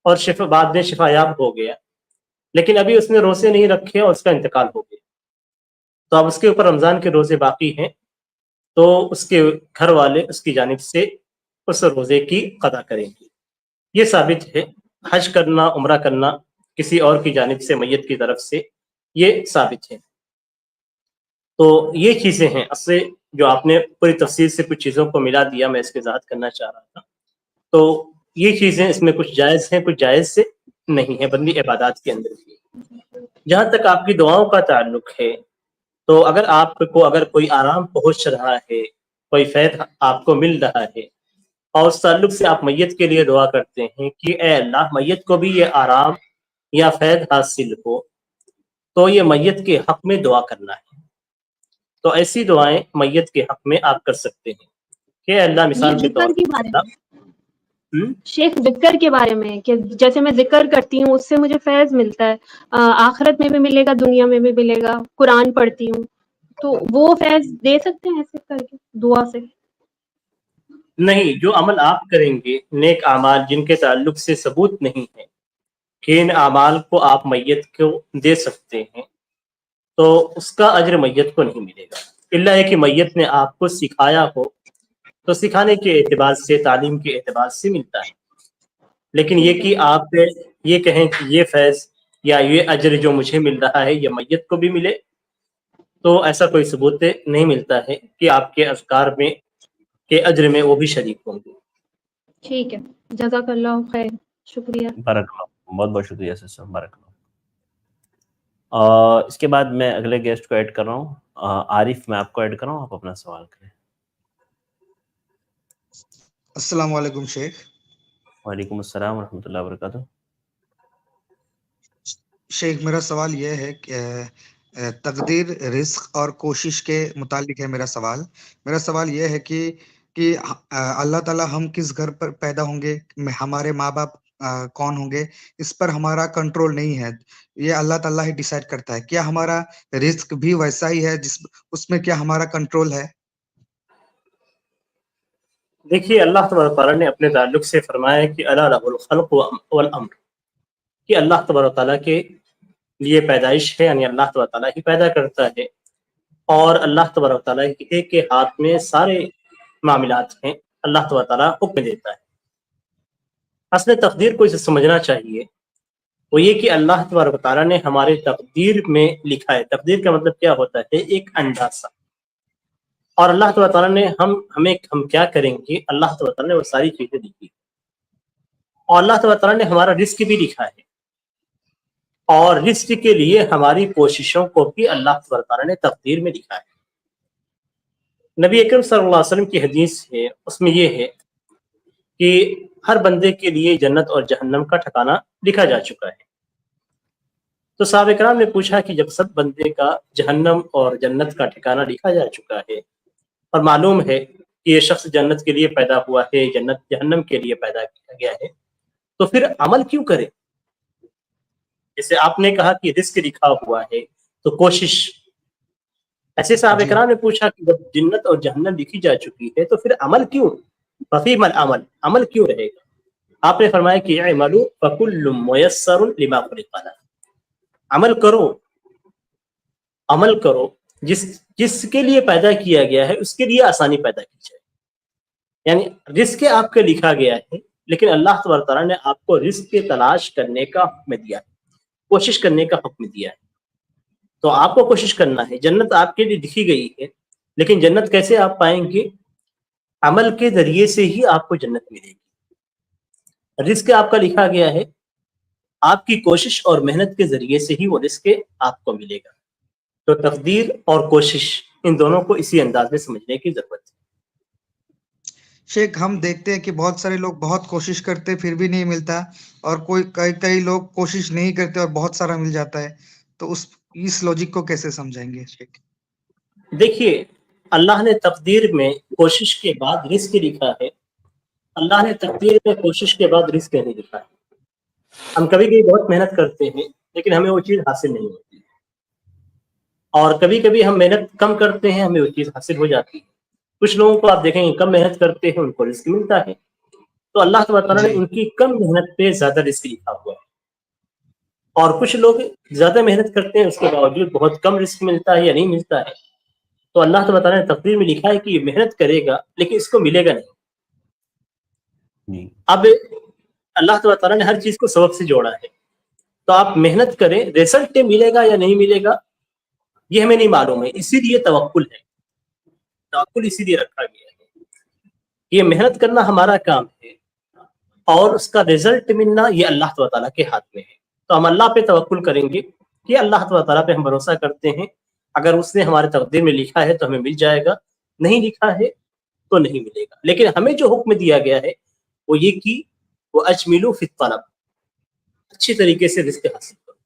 اور بعد میں شفا یاب ہو گیا، لیکن ابھی اس نے روزے نہیں رکھے اور اس کا انتقال ہو گیا، تو اب اس کے اوپر رمضان کے روزے باقی ہیں، تو اس کے گھر والے اس کی جانب سے اس روزے کی قضا کریں گے. یہ ثابت ہے. حج کرنا، عمرہ کرنا کسی اور کی جانب سے، میت کی طرف سے، یہ ثابت ہے. تو یہ چیزیں ہیں اصل جو آپ نے پوری تفصیل سے کچھ چیزوں کو ملا دیا، میں اس کی وضاحت کرنا چاہ رہا تھا. تو یہ چیزیں اس میں کچھ جائز ہیں، کچھ جائز سے نہیں ہے بدنی عبادات کے اندر بھی. جہاں تک آپ کی دعاؤں کا تعلق ہے تو اگر آپ کو کوئی آرام پہنچ رہا ہے، کوئی فیض آپ کو مل رہا ہے اور اس تعلق سے آپ میت کے لیے دعا کرتے ہیں کہ اے اللہ میت کو بھی یہ آرام یا فیض حاصل ہو، تو یہ میت کے حق میں دعا کرنا ہے. تو ایسی دعائیں میت کے حق میں آپ کر سکتے ہیں کہ اے اللہ، یہ مثال کے طور ذکر کے پر بارے اللہ، میں शेख जिक्र के बारे में कि जैसे मैं जिक्र करती हूँ उससे मुझे फैज मिलता है, आखिरत में भी मिलेगा, दुनिया में भी मिलेगा, कुरान पढ़ती हूँ, तो वो फैज दे सकते हैं ऐसे करके दुआ से? नहीं, जो अमल आप करेंगे नेक अमाल जिनके ताल्लुक से सबूत नहीं है कि इन अमाल को आप मैयत को दे सकते हैं, तो उसका अज्र मैयत को नहीं मिलेगा, इल्ला है कि मैयत ने आपको सिखाया हो तो सिखाने के एतबार से, तालीम के एतबार से मिलता है। लेकिन ये कि आप ये कहें कि ये फैज़ या ये अज्र जो मुझे मिल रहा है ये मैयत को भी मिले, तो ऐसा कोई सबूत नहीं मिलता है कि आपके अज़कार में के अज्र में वो भी शरीक होंगे। ठीक है, जज़ाकल्लाह खैर, शुक्रिया। बारकल्लाह, बहुत बहुत शुक्रिया सिस्टर, बारकल्लाह। इसके बाद मैं अगले गेस्ट को ऐड कर रहा हूँ, आरिफ, मैं आपको ऐड कर रहा हूँ, आप अपना सवाल करें। अस्सलाम वालेकुम शेख। वालेकुम अस्सलाम व रहमतुल्लाहि व बरकातुहू। शेख मेरा सवाल यह है कि तकदीर, रिस्क और कोशिश के मुतालिक है मेरा सवाल। मेरा सवाल यह है कि अल्लाह ताला हम किस घर पर पैदा होंगे, हमारे माँ बाप कौन होंगे, इस पर हमारा कंट्रोल नहीं है, ये अल्लाह ताला ही डिसाइड करता है। क्या हमारा रिस्क भी वैसा ही है जिस उसमें क्या हमारा कंट्रोल है? देखिए, अल्लाह तबारक तआला ने अपने ताल्लुक से फरमाया कि अला लहुल खल्क़ वल अम्र, कि अल्लाह तबारक तआला के लिए पैदाइश है, यानी अल्लाह तबारक तआला ही पैदा करता है और अल्लाह तबारक तआला के हाथ में सारे मामलात हैं, अल्लाह तबारक तआला हुक्म देता है। असल तकदीर को इसे समझना चाहिए, वो ये कि अल्लाह तबारक तआला ने हमारे तकदीर में लिखा है। तकदीर का मतलब क्या होता है? एक अंदाज़ा। और अल्लाह तबारक तआला ने हम क्या करेंगे, अल्लाह तबारक तआला ने वो सारी चीजें लिखी और अल्लाह तबारक तआला ने हमारा रिस्क भी लिखा है और रिस्क के लिए हमारी कोशिशों को भी अल्लाह तबारक तआला ने तकदीर में लिखा है। नबी अकरम सल्लल्लाहु अलैहि वसल्लम की हदीस है, उसमें ये है कि हर बंदे के लिए जन्नत और जहन्नम का ठिकाना लिखा जा चुका है। तो साहबे कराम ने पूछा कि जब सब बंदे का जहन्नम और जन्नत का ठिकाना लिखा जा चुका है और मालूम है कि ये शख्स जन्नत के लिए पैदा हुआ है, जन्नत जहन्नम के लिए पैदा किया गया है, तो फिर अमल क्यों करे? जैसे आपने कहा कि रिस्क लिखा हुआ है तो कोशिश, ऐसे साहबे कराम ने पूछा कि जब जन्नत और जहन्नम लिखी जा चुकी है तो फिर अमल क्यों? फफ़ीमल अमल, अमल क्यों रहेगा? आपने फरमाया कि इअमलू फकुल्लु मुयस्सरुन लिमा खुलिक़ लह, अमल करो, अमल करो, जिसके लिए पैदा किया गया है उसके लिए आसानी पैदा की जाए। यानी रिस्क आपके लिखा गया है, लेकिन अल्लाह तबारक तआला ने आपको रिस्क की तलाश करने का हुक्म दिया है, कोशिश करने का हुक्म दिया है। तो आपको कोशिश करना है। जन्नत आपके लिए लिखी गई है, लेकिन जन्नत कैसे आप पाएंगे? अमल के जरिए से ही आपको जन्नत मिलेगी। रिस्क आपका लिखा गया है, आपकी कोशिश और मेहनत के जरिए से ही वो रिस्क आपको मिलेगा। तो तकदीर और कोशिश, इन दोनों को इसी अंदाज में समझने की जरूरत है। शेख हम देखते हैं कि बहुत सारे लोग बहुत कोशिश करते फिर भी नहीं मिलता, और कई लोग कोशिश नहीं करते और बहुत सारा मिल जाता है, तो इस लॉजिक को कैसे समझाएंगे शेख? देखिए, अल्लाह ने तकदीर में कोशिश के बाद रिस्क लिखा है, अल्लाह ने तकदीर में कोशिश के बाद रिस्क नहीं लिखा है। हम कभी कभी बहुत मेहनत करते हैं लेकिन हमें वो चीज़ हासिल नहीं होती, और कभी कभी हम मेहनत कम करते हैं, हमें वो चीज़ हासिल हो जाती है। कुछ लोगों को आप देखेंगे कम मेहनत करते हैं, उनको रिस्क मिलता है, तो अल्लाह तआला ने उनकी कम मेहनत पे ज्यादा रिस्क लिखा हुआ है। और कुछ लोग ज्यादा मेहनत करते हैं, उसके बावजूद बहुत कम रिस्क मिलता है या नहीं मिलता है, तो अल्लाह तआला ने तकदीर में लिखा है कि ये मेहनत करेगा लेकिन इसको मिलेगा नहीं। अब अल्लाह तआला ने हर चीज को सबब से जोड़ा है, तो आप मेहनत करें, रिजल्ट मिलेगा या नहीं मिलेगा ये हमें नहीं मालूम है, इसीलिए तवक्कुल है। तवक्कुल इसीलिए रखा गया है, ये मेहनत करना हमारा काम है और उसका रिजल्ट मिलना ये अल्लाह तआला के हाथ में है। तो हम अल्लाह पे तवक्कुल करेंगे कि अल्लाह तआला पे हम भरोसा करते हैं, अगर उसने हमारे तकदीर में लिखा है तो हमें मिल जाएगा, नहीं लिखा है तो नहीं मिलेगा। लेकिन हमें जो हुक्म दिया गया है वो ये कि वो अजमिलू फित तलब, अच्छी तरीके से रिस्क हासिल करो।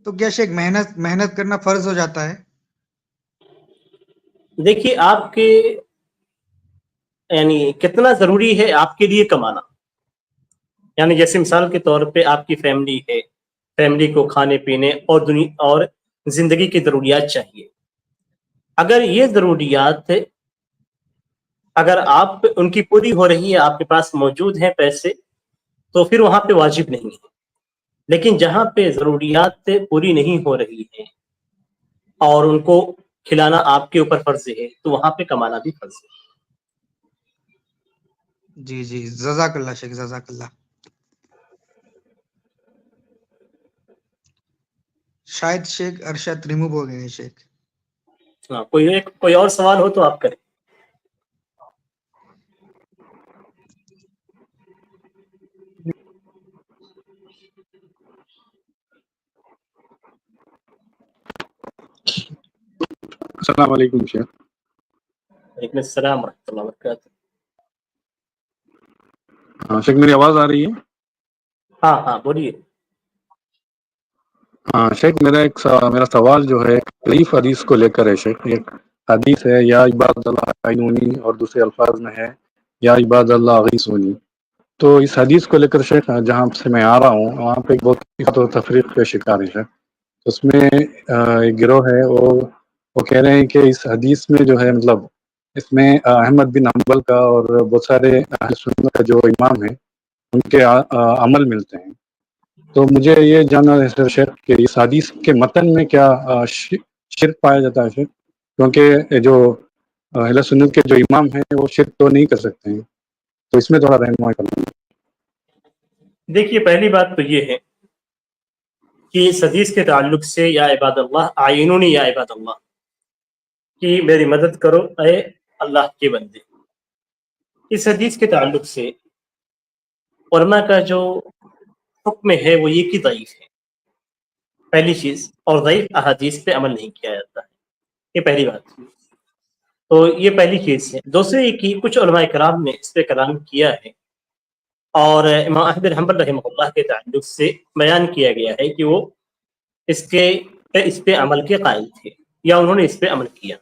तो क्या शेख मेहनत करना फर्ज हो जाता है? देखिए, आपके यानी कितना ज़रूरी है आपके लिए कमाना। यानी जैसे मिसाल के तौर पे आपकी फैमिली है, फैमिली को खाने पीने और ज़िंदगी की ज़रूरियात चाहिए। अगर ये ज़रूरियात अगर आप उनकी पूरी हो रही है, आपके पास मौजूद हैं पैसे, तो फिर वहाँ पे वाजिब नहीं है। लेकिन जहाँ पे ज़रूरियात पूरी नहीं हो रही हैं और उनको खिलाना आपके ऊपर फ़र्ज़ है, तो वहाँ पे कमाना भी फ़र्ज़ है। जी जी, जजाकल्ला शेख, जजाकल्ला। शायद शेख अरशद रिमूव हो गए हैं शेख। हाँ, कोई और सवाल हो तो आप करें। अस्सलाम वालेकुम शेख। वालेकुम अस्सलाम व रहमतुल्लाहि व बरकातहू। हाँ शेख, मेरी आवाज़ आ रही है? हाँ हाँ, बोलिए। हाँ शेख, मेरा सवाल जो है ज़ईफ़ हदीस को लेकर है शेख। एक हदीस है, या इबादल्लाह अईनूनी, और दूसरे अल्फाज में है या इबादल्लाह अगीसूनी। तो इस हदीस को लेकर शेख, जहाँ से मैं आ रहा हूँ वहाँ पे एक बहुत तफरीक के शिकार है शेख। उसमें एक गिरोह है, वो कह रहे हैं कि इस हदीस में जो है, मतलब इसमें अहमद बिन हम्बल का और बहुत सारे अहले सुन्नत का जो इमाम है उनके अमल मिलते हैं। तो मुझे ये जानना है सर शेख कि इस हदीस के मतन में क्या शिर्क पाया जाता है शेख? क्योंकि जो अहले सुन्नत के जो इमाम हैं वो शिर्क तो नहीं कर सकते हैं, तो इसमें थोड़ा रहनुमाई करना। देखिए, पहली बात तो ये है कि इस हदीस के ताल्लुक से या इबादल्लाह आइनुनी या इबादल्लाह कि मेरी मदद करो ए अल्लाह के बंदे, इस हदीस के ताल्लुक से उलमा का जो हुक्म है वो ये कि ज़ईफ़ है, पहली चीज़। और ज़ईफ़ अहादीस पे अमल नहीं किया जाता है, ये पहली बात। तो ये पहली चीज़ है। दूसरी कि कुछ उलमाए किराम ने इस पे कलाम किया है और इमाम अहमद बिन हम्बल रहमतुल्लाह के ताल्लुक से बयान किया गया है कि वो इस पे अमल के कायल थे या उन्होंने इस पे अमल किया।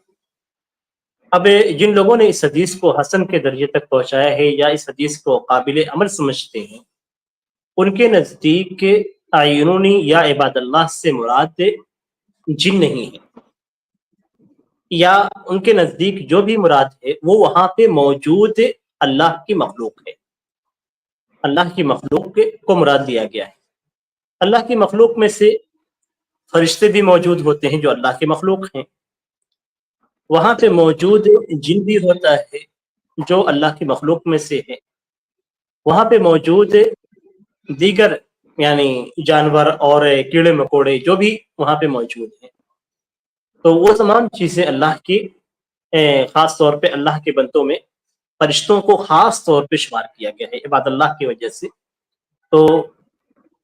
अब जिन लोगों ने इस हदीस को हसन के दर्जे तक पहुंचाया है या इस हदीस को काबिल अमल समझते हैं, उनके नज़दीक आयुनी या इबादल्लाह से मुराद जिन नहीं है, या उनके नज़दीक जो भी मुराद है वो वहाँ पे मौजूद अल्लाह की मखलूक है। अल्लाह की मखलूक को मुराद दिया गया है। अल्लाह की मखलूक में से फरिश्ते भी मौजूद होते हैं जो अल्लाह की मखलूक हैं। वहाँ पे मौजूद जिन भी होता है जो अल्लाह की मखलूक में से है। वहाँ पे मौजूद दीगर यानी जानवर और कीड़े मकोड़े जो भी वहाँ पे मौजूद हैं, तो वो तमाम चीज़ें अल्लाह की ख़ास तौर पे अल्लाह के बंदों में फरिश्तों को ख़ास तौर पे शुमार किया गया है इबादल्लाह की वजह से। तो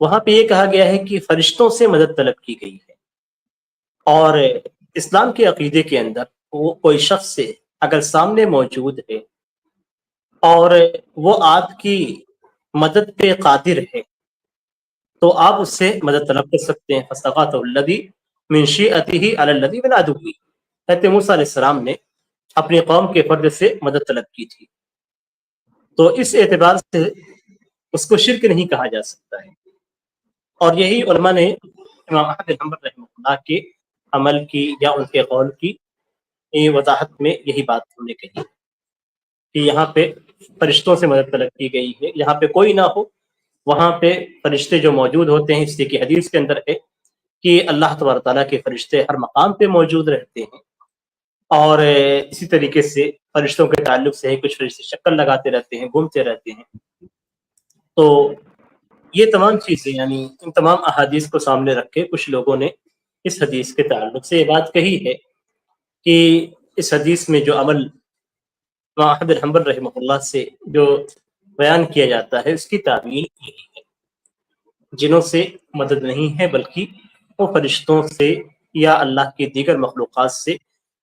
वहाँ पे ये कहा गया है कि फरिश्तों से मदद तलब की गई है। और इस्लाम के अकीदे के अंदर वो कोई शख्स से अगर सामने मौजूद है और वो आपकी मदद पे कादिर है, तो आप उससे मदद तलब कर सकते हैं। फस्तग़ाथहुल्लज़ी मिन शिअतिही अलल्लज़ी मिन अदुव्वी, हज़रत मूसा अलैहिस्सलाम ने अपनी कौम के फर्द से मदद तलब की थी। तो इस एतबार से उसको शिर्क नहीं कहा जा सकता है। और यही उलमा ने इमाम अहमद बिन हम्बल रहमतुल्लाह के अमल की या उनके कौल की वजाहत में यही बात हमने कही कि यहाँ पे फरिश्तों से मदद तलब की गई है। यहाँ पे कोई ना हो, वहाँ पे फरिश्ते जो मौजूद होते हैं, इसलिए कि हदीस के अंदर है कि अल्लाह तबारक तआला के फरिश्ते हर मकाम पे मौजूद रहते हैं। और इसी तरीके से फरिश्तों के ताल्लुक से है, कुछ फरिश्ते शक्ल लगाते रहते हैं, घूमते रहते हैं। तो ये तमाम चीज़ें यानी इन तमाम अहादीस को सामने रख के कुछ लोगों ने इस हदीस के ताल्लुक से ये बात कही है कि इस हदीस में जो अमल इमाम अहमद बिन हम्बल रहमतुल्लाह से जो बयान किया जाता है उसकी तावील यही है, जिनों से मदद नहीं है बल्कि वो फरिश्तों से या अल्लाह की दीगर मखलूक़ात से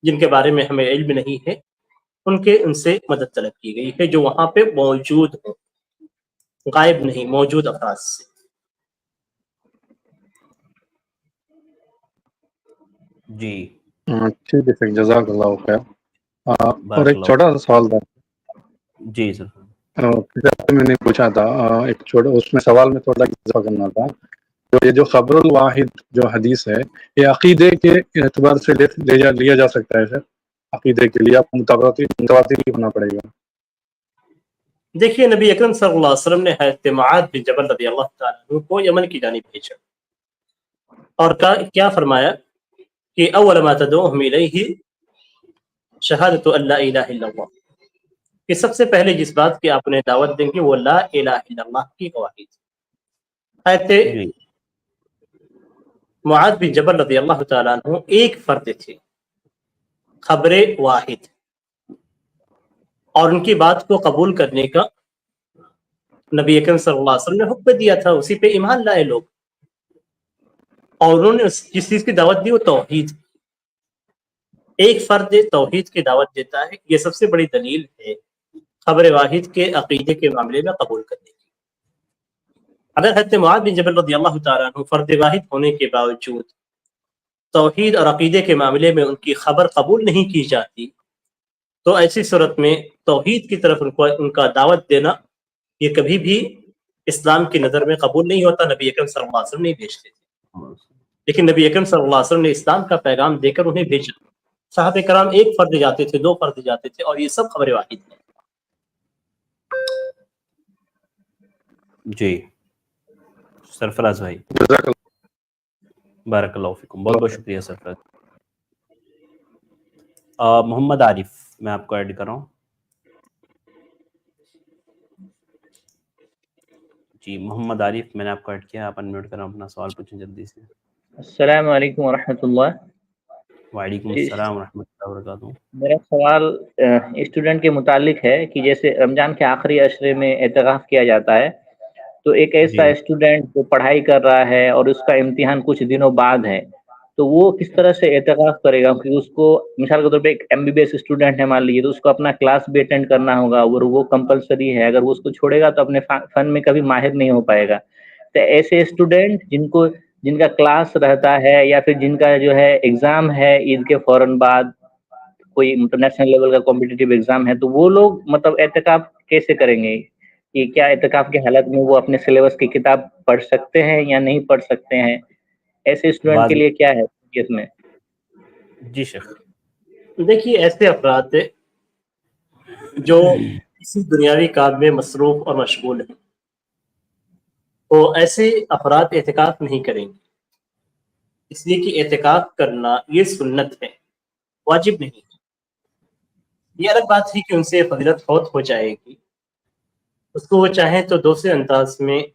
जिनके बारे में हमें इल्म नहीं है, उनसे मदद तलब की गई है जो वहाँ पे मौजूद हो, गायब नहीं, मौजूद अफराद से। जी, ठीक है शेख, जज़ाकल्लाह खैर। और एक बारकल्लाहु छोटा सा सवाल था। जी सर। जैसे मैंने पूछा था एक छोटा उसमें सवाल में थोड़ा इजाफा करना था, तो ये जो खबरुल वाहिद जो हदीस है ये अकीदे के एतबार से लिया जा सकता है सर? अकीदे के लिए आप मुतवातिर ही होना पड़ेगा। देखिए नबी अकरम सल्लल्लाहु अलैहि वसल्लम ने हज़रत मुआद बिन जबल रज़ियल्लाहु ताला अन्हु को यमन की जानिब भेजा और क्या फरमाया कि अव्वल मा तदऊहुम इलैहि शहादतु अल्ला इलाहा इल्लल्लाह, कि सबसे पहले जिस बात की आप उन्हें दावत देंगे वो ला इलाहा इल्लल्लाह की गवाही है। हज़रत मुआद बिन जबल रज़ियल्लाहु ताला अन्हु एक फर्द थे, खबरे वाहिद, और उनकी बात को कबूल करने का नबी अकरम सल्लल्लाहु अलैहि वसल्लम ने हुक्म दिया था, उसी पे ईमान लाए लोग, और उन्होंने जिस चीज की दावत दी वो तौहीद। एक फर्द तौहीद की दावत देता है, ये सबसे बड़ी दलील है खबर वाहिद के अकीदे के मामले में कबूल करने की। अगर हज़रत मुआद बिन जबल रज़ियल्लाहु ताला अन्हु फर्द वाहिद होने के बावजूद तौहीद और अकीदे के मामले में उनकी खबर कबूल नहीं की जाती, तो ऐसी सूरत में तौहीद की तरफ उनका दावत देना ये कभी भी इस्लाम की नज़र में कबूल नहीं होता। नबी अकरम सल्लल्लाहु अलैहि वसल्लम नहीं भेजते थे, लेकिन नबी अकरम सल्लल्लाहु अलैहि वसल्लम ने इस्लाम का पैगाम देकर उन्हें भेजा। साहबे कराम एक फर्द जाते थे, दो फर्द जाते थे, और ये सब खबर वाहिद है। जी सरफराज भाई, बारकल्लाहु फिकुम, बहुत बहुत शुक्रिया सरफराज। मोहम्मद आरिफ, मैं आपको ऐड कर रहा हूँ। जी मोहम्मद आरिफ, मैंने आपको ऐड किया, आप अनम्यूट करें, अपना सवाल पूछें जल्दी से। अस्सलाम वालेकुम वरहमतुल्लाह। वालेकुम अस्सलाम वरहमतुल्लाहि वबरकातुहू। मेरा सवाल स्टूडेंट के मुतालिक है कि जैसे रमजान के आखिरी अशरे में एतकाफ किया जाता है, तो एक ऐसा स्टूडेंट जो पढ़ाई कर रहा है और उसका इम्तिहान कुछ दिनों बाद है, तो वो किस तरह से एतकाफ करेगा? क्योंकि उसको मिसाल के तौर पे एक MBBS स्टूडेंट है मान लीजिए, तो उसको अपना क्लास भी अटेंड करना होगा और वो कंपलसरी है। अगर वो उसको छोड़ेगा तो अपने फन में कभी माहिर नहीं हो पाएगा। तो ऐसे स्टूडेंट जिनका क्लास रहता है या फिर जिनका जो है एग्जाम है ईद के फौरन बाद, कोई इंटरनेशनल लेवल का कॉम्पिटिटिव एग्जाम है, तो वो लोग मतलब एतकाफ कैसे करेंगे? कि क्या एतकाफ की हालत में वो अपने सिलेबस की किताब पढ़ सकते हैं या नहीं पढ़ सकते हैं? ऐसे स्टूडेंट के लिए क्या है इसमें? जी शेख। देखिए ऐसे अफराद जो किसी दुनियावी काम में मसरूफ और मशगूल हैं, तो ऐसे अफराद एतकाफ नहीं करेंगे, इसलिए कि एतकाफ करना ये सुन्नत है, वाजिब नहीं है। ये अलग बात है कि उनसे फजीलत फौत हो जाएगी, उसको वो चाहें तो दूसरे अंदाज में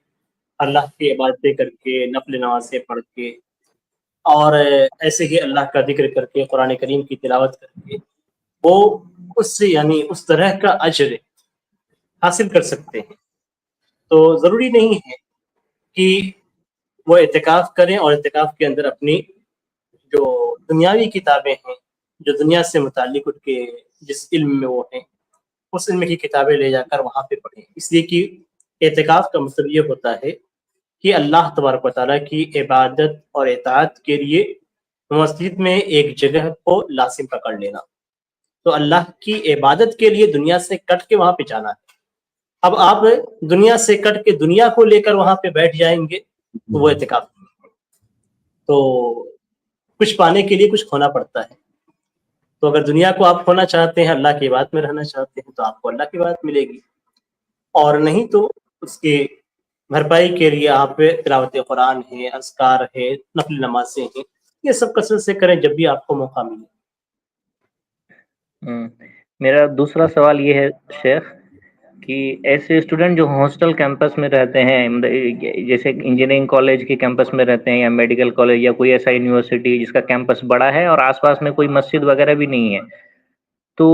अल्लाह की इबादतें करके, नफल नमाज़ें पढ़ के और ऐसे ही अल्लाह का जिक्र करके, कुरान करीम की तिलावत करके वो उससे यानी उस तरह का अजर हासिल कर सकते हैं। तो ज़रूरी नहीं है कि वो एतकाफ़ करें और एतकाफ़ के अंदर अपनी जो दुनियावी किताबें हैं, जो दुनिया से मुताल्लिक़ उनके जिस इल्म में वो हैं, उस इल्म की किताबें ले जाकर वहाँ पे पढ़ें। इसलिए कि एतकाफ़ का मतलब ये होता है कि अल्लाह तबारक व तआला की इबादत और इताअत के लिए मस्जिद में एक जगह को लाज़िम पकड़ लेना। तो अल्लाह की इबादत के लिए दुनिया से कट के वहाँ पे जाना है। अब आप दुनिया से कट के दुनिया को लेकर वहाँ पे बैठ जाएंगे तो वो एतकाफ़ नहीं है। तो कुछ पाने के लिए कुछ खोना पड़ता है। तो अगर दुनिया को आप खोना चाहते हैं, अल्लाह की इबादत में रहना चाहते हैं, तो आपको अल्लाह की इबादत मिलेगी, और नहीं तो उसके भरपाई के लिए आप तिलावत कुरान है, अज़कार है, नफल नमाज़ें हैं, ये सब कसरत से करें जब भी आपको मौका मिले। मेरा दूसरा सवाल ये है शेख कि ऐसे स्टूडेंट जो हॉस्टल कैंपस में रहते हैं, जैसे इंजीनियरिंग कॉलेज के कैंपस में रहते हैं या मेडिकल कॉलेज या कोई ऐसा यूनिवर्सिटी जिसका कैंपस बड़ा है और आसपास में कोई मस्जिद वगैरह भी नहीं है, तो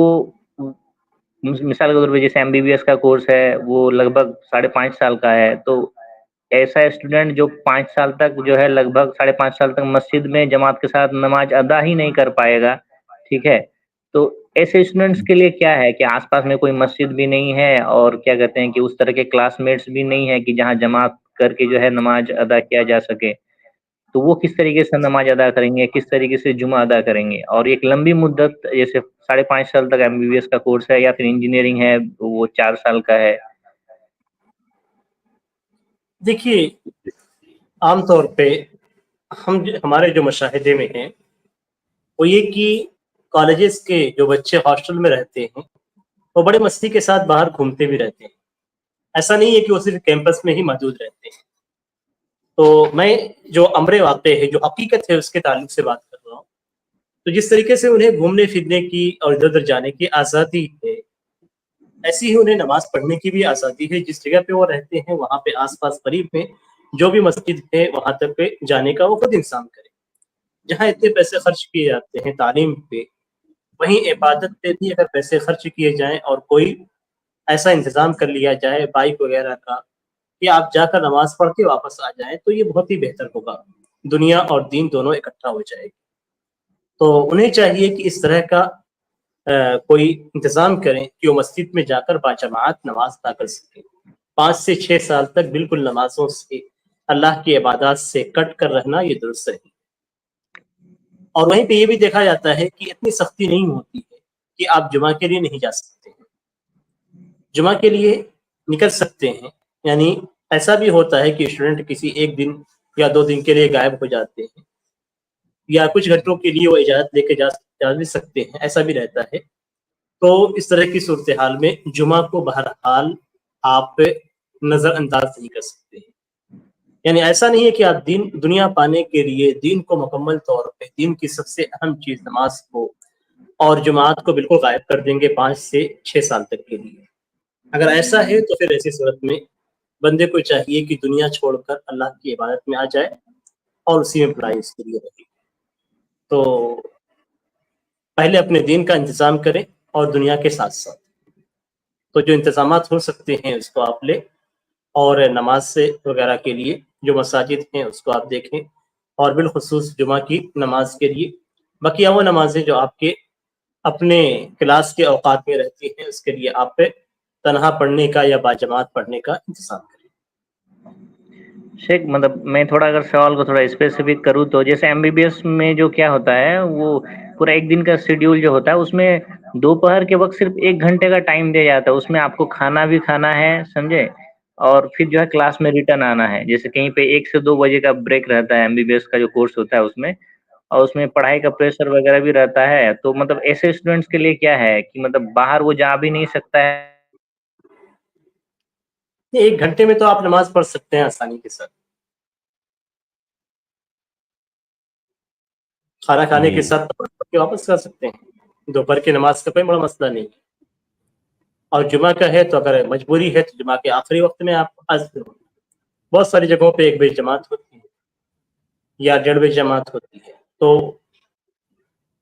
मिसाल के तौर पे जैसे MBBS का कोर्स है वो लगभग 5.5 साल का है, तो ऐसा स्टूडेंट जो 5 साल तक जो है लगभग 5.5 साल तक मस्जिद में जमात के साथ नमाज अदा ही नहीं कर पाएगा, ठीक है? तो ऐसे स्टूडेंट्स के लिए क्या है कि आसपास में कोई मस्जिद भी नहीं है और क्या कहते हैं कि उस तरह के क्लासमेट्स भी नहीं है कि जहां जमात करके जो है नमाज अदा किया जा सके, تو وہ کس طریقے سے نماز ادا کریں گے, کس طریقے سے جمعہ ادا کریں گے. اور ایک لمبی مدت جیسے 5.5 سال تک MBBS کا کورس ہے, یا پھر انجینئرنگ ہے وہ 4 سال کا ہے. دیکھیے عام طور پہ ہمارے جو مشاہدے میں ہیں وہ یہ کہ کالجز کے جو بچے ہاسٹل میں رہتے ہیں وہ بڑے مستی کے ساتھ باہر گھومتے بھی رہتے ہیں. ایسا نہیں ہے کہ وہ صرف کیمپس میں ہی موجود رہتے ہیں. تو میں جو امر واقع ہے, جو حقیقت ہے, اس کے تعلق سے بات کر رہا ہوں. تو جس طریقے سے انہیں گھومنے پھرنے کی اور ادھر ادھر جانے کی آزادی ہے, ایسی ہی انہیں نماز پڑھنے کی بھی آزادی ہے. جس جگہ پہ وہ رہتے ہیں وہاں پہ آس پاس قریب میں جو بھی مسجد ہے وہاں تک پہ جانے کا وہ خود انسان کرے. جہاں اتنے پیسے خرچ کیے جاتے ہیں تعلیم پہ, وہیں عبادت پہ بھی اگر پیسے خرچ کیے جائیں اور کوئی ایسا انتظام کر لیا جائے بائک وغیرہ کا کہ آپ جا کر نماز پڑھ کے واپس آ جائیں, تو یہ بہت ہی بہتر ہوگا. دنیا اور دین دونوں اکٹھا ہو جائے گی. تو انہیں چاہیے کہ اس طرح کا کوئی انتظام کریں کہ وہ مسجد میں جا کر باجماعت نماز ادا کر سکیں. 5 سے 6 سال تک بالکل نمازوں سے, اللہ کی عبادات سے کٹ کر رہنا یہ درست ہے. اور وہیں پہ یہ بھی دیکھا جاتا ہے کہ اتنی سختی نہیں ہوتی ہے کہ آپ جمعہ کے لیے نہیں جا سکتے ہیں. جمعہ کے لیے نکل سکتے ہیں. یعنی ایسا بھی ہوتا ہے کہ اسٹوڈنٹ کسی 1 دن یا 2 دن کے لیے غائب ہو جاتے ہیں, یا کچھ گھنٹوں کے لیے وہ اجازت لے کے جا بھی سکتے ہیں, ایسا بھی رہتا ہے. تو اس طرح کی صورتحال میں جمعہ کو بہرحال آپ نظر انداز نہیں کر سکتے ہیں. یعنی ایسا نہیں ہے کہ آپ دنیا پانے کے لیے دین کو مکمل طور پہ, دین کی سب سے اہم چیز نماز کو اور جماعت کو بالکل غائب کر دیں گے 5 سے 6 سال تک کے لیے. اگر ایسا ہے تو پھر ایسی صورت میں بندے کو چاہیے کہ دنیا چھوڑ کر اللہ کی عبادت میں آ جائے اور اسی میں پڑھائی اس کے لیے رہے. تو پہلے اپنے دین کا انتظام کریں اور دنیا کے ساتھ ساتھ تو جو انتظامات ہو سکتے ہیں اس کو آپ لیں, اور نماز سے وغیرہ کے لیے جو مساجد ہیں اس کو آپ دیکھیں, اور بالخصوص جمعہ کی نماز کے لیے بقیہ وہ نمازیں جو آپ کے اپنے کلاس کے اوقات میں رہتی ہیں اس کے لیے آپ پہ تنہا پڑھنے کا یا باجماعت پڑھنے کا انتظام کریں. شیخ مطلب میں تھوڑا اگر سوال کو تھوڑا اسپیسیفک کروں تو جیسے MBBS میں جو کیا ہوتا ہے وہ پورا 1 دن کا شیڈیول جو ہوتا ہے اس میں دوپہر کے وقت صرف 1 گھنٹے کا ٹائم دیا جاتا ہے. اس میں آپ کو کھانا بھی کھانا ہے سمجھے, اور پھر جو ہے کلاس میں ریٹرن آنا ہے. جیسے کہیں پہ 1 سے 2 بجے کا بریک رہتا ہے MBBS کا جو کورس ہوتا ہے اس میں, اور اس میں پڑھائی کا پریشر وغیرہ بھی رہتا ہے. تو مطلب ایسے اسٹوڈنٹس کے لیے کیا ہے کہ مطلب باہر وہ جا بھی نہیں سکتا ہے. 1 گھنٹے میں تو آپ نماز پڑھ سکتے ہیں آسانی کے ساتھ. کھانا کھانے کے ساتھ پڑھ کے واپس کر سکتے ہیں. دوپہر کی نماز کا کوئی بڑا مسئلہ نہیں ہے. اور جمعہ کا ہے تو اگر مجبوری ہے تو جمعہ کے آخری وقت میں آپ حاضر ہوں. بہت ساری جگہوں پہ 1 بجے جماعت ہوتی ہے یا 1:30 بجے جماعت ہوتی ہے. تو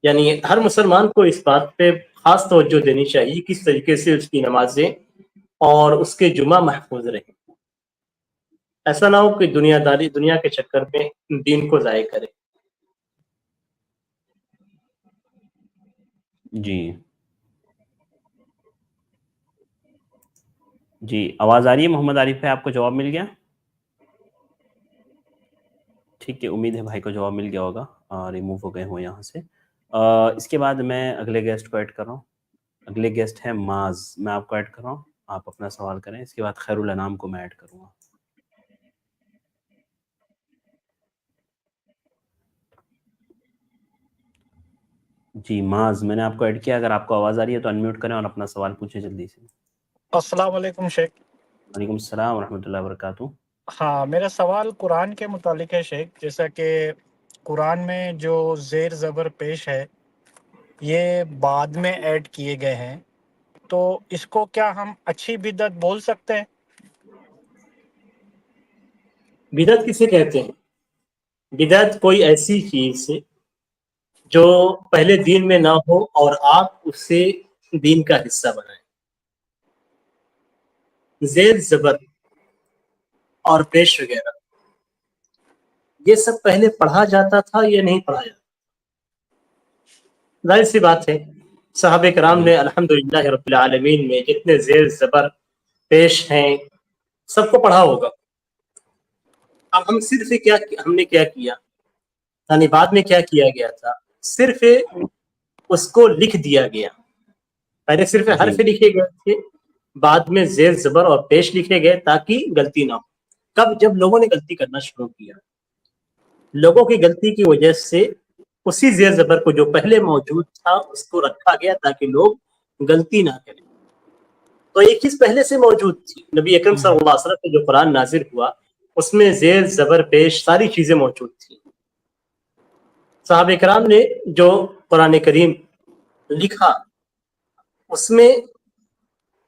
یعنی ہر مسلمان کو اس بات پہ خاص توجہ دینی چاہیے کس طریقے سے اس کی نمازیں اور اس کے جمعہ محفوظ رہیں. ایسا نہ ہو کہ دنیا کے چکر میں دین کو ضائع کرے. جی آواز آ رہی ہے محمد عارف ہے, آپ کو جواب مل گیا؟ ٹھیک ہے, امید ہے بھائی کو جواب مل گیا ہوگا, ریموو ہو گئے ہوں یہاں سے. اس کے بعد میں اگلے گیسٹ کو ایڈ کر رہا ہوں. اگلے گیسٹ ہے معاذ, میں آپ کو ایڈ کر رہا ہوں, آپ اپنا سوال کریں. اس کے بعد خیر الانام کو میں ایڈ کروں گا. جی معاذ, میں نے آپ کو ایڈ کیا. اگر آپ کو آواز آ رہی ہے تو انمیوٹ کریں اور اپنا سوال پوچھیں جلدی سے. السلام علیکم شیخ. وعلیکم السلام ورحمۃ اللہ وبرکاتہ. ہاں, میرا سوال قرآن کے متعلق ہے شیخ. جیسا کہ قرآن میں جو زیر زبر پیش ہے یہ بعد میں ایڈ کیے گئے ہیں, تو اس کو کیا ہم اچھی بدعت بول سکتے ہیں؟ بدعت کسے کہتے ہیں؟ بدعت کوئی ایسی چیز جو پہلے دین میں نہ ہو اور آپ اس سے دین کا حصہ بنائیں. زیر زبر اور پیش وغیرہ یہ سب پہلے پڑھا جاتا تھا یا نہیں پڑھا جاتا؟ ظاہر سی بات ہے صحابہ کرام نے الحمدللہ رب العالمین میں جتنے زیر زبر پیش ہیں سب کو پڑھا ہوگا. اب ہم صرف ہم نے کیا کیا, یعنی بعد میں کیا کیا گیا تھا، صرف اس کو لکھ دیا گیا. پہلے صرف حرف لکھے گئے تھے، بعد میں زیر زبر اور پیش لکھے گئے تاکہ غلطی نہ ہو. کب؟ جب لوگوں نے غلطی کرنا شروع کیا. لوگوں کی غلطی کی وجہ سے اسی زیر زبر کو جو پہلے موجود تھا اس کو رکھا گیا تاکہ لوگ غلطی نہ کریں. تو ایک چیز پہلے سے موجود تھی. نبی اکرم صلی اللہ علیہ وسلم کا جو قرآن نازل ہوا اس میں زیر زبر پیش ساری چیزیں موجود تھیں. صحابہ کرام نے جو قرآن کریم لکھا اس میں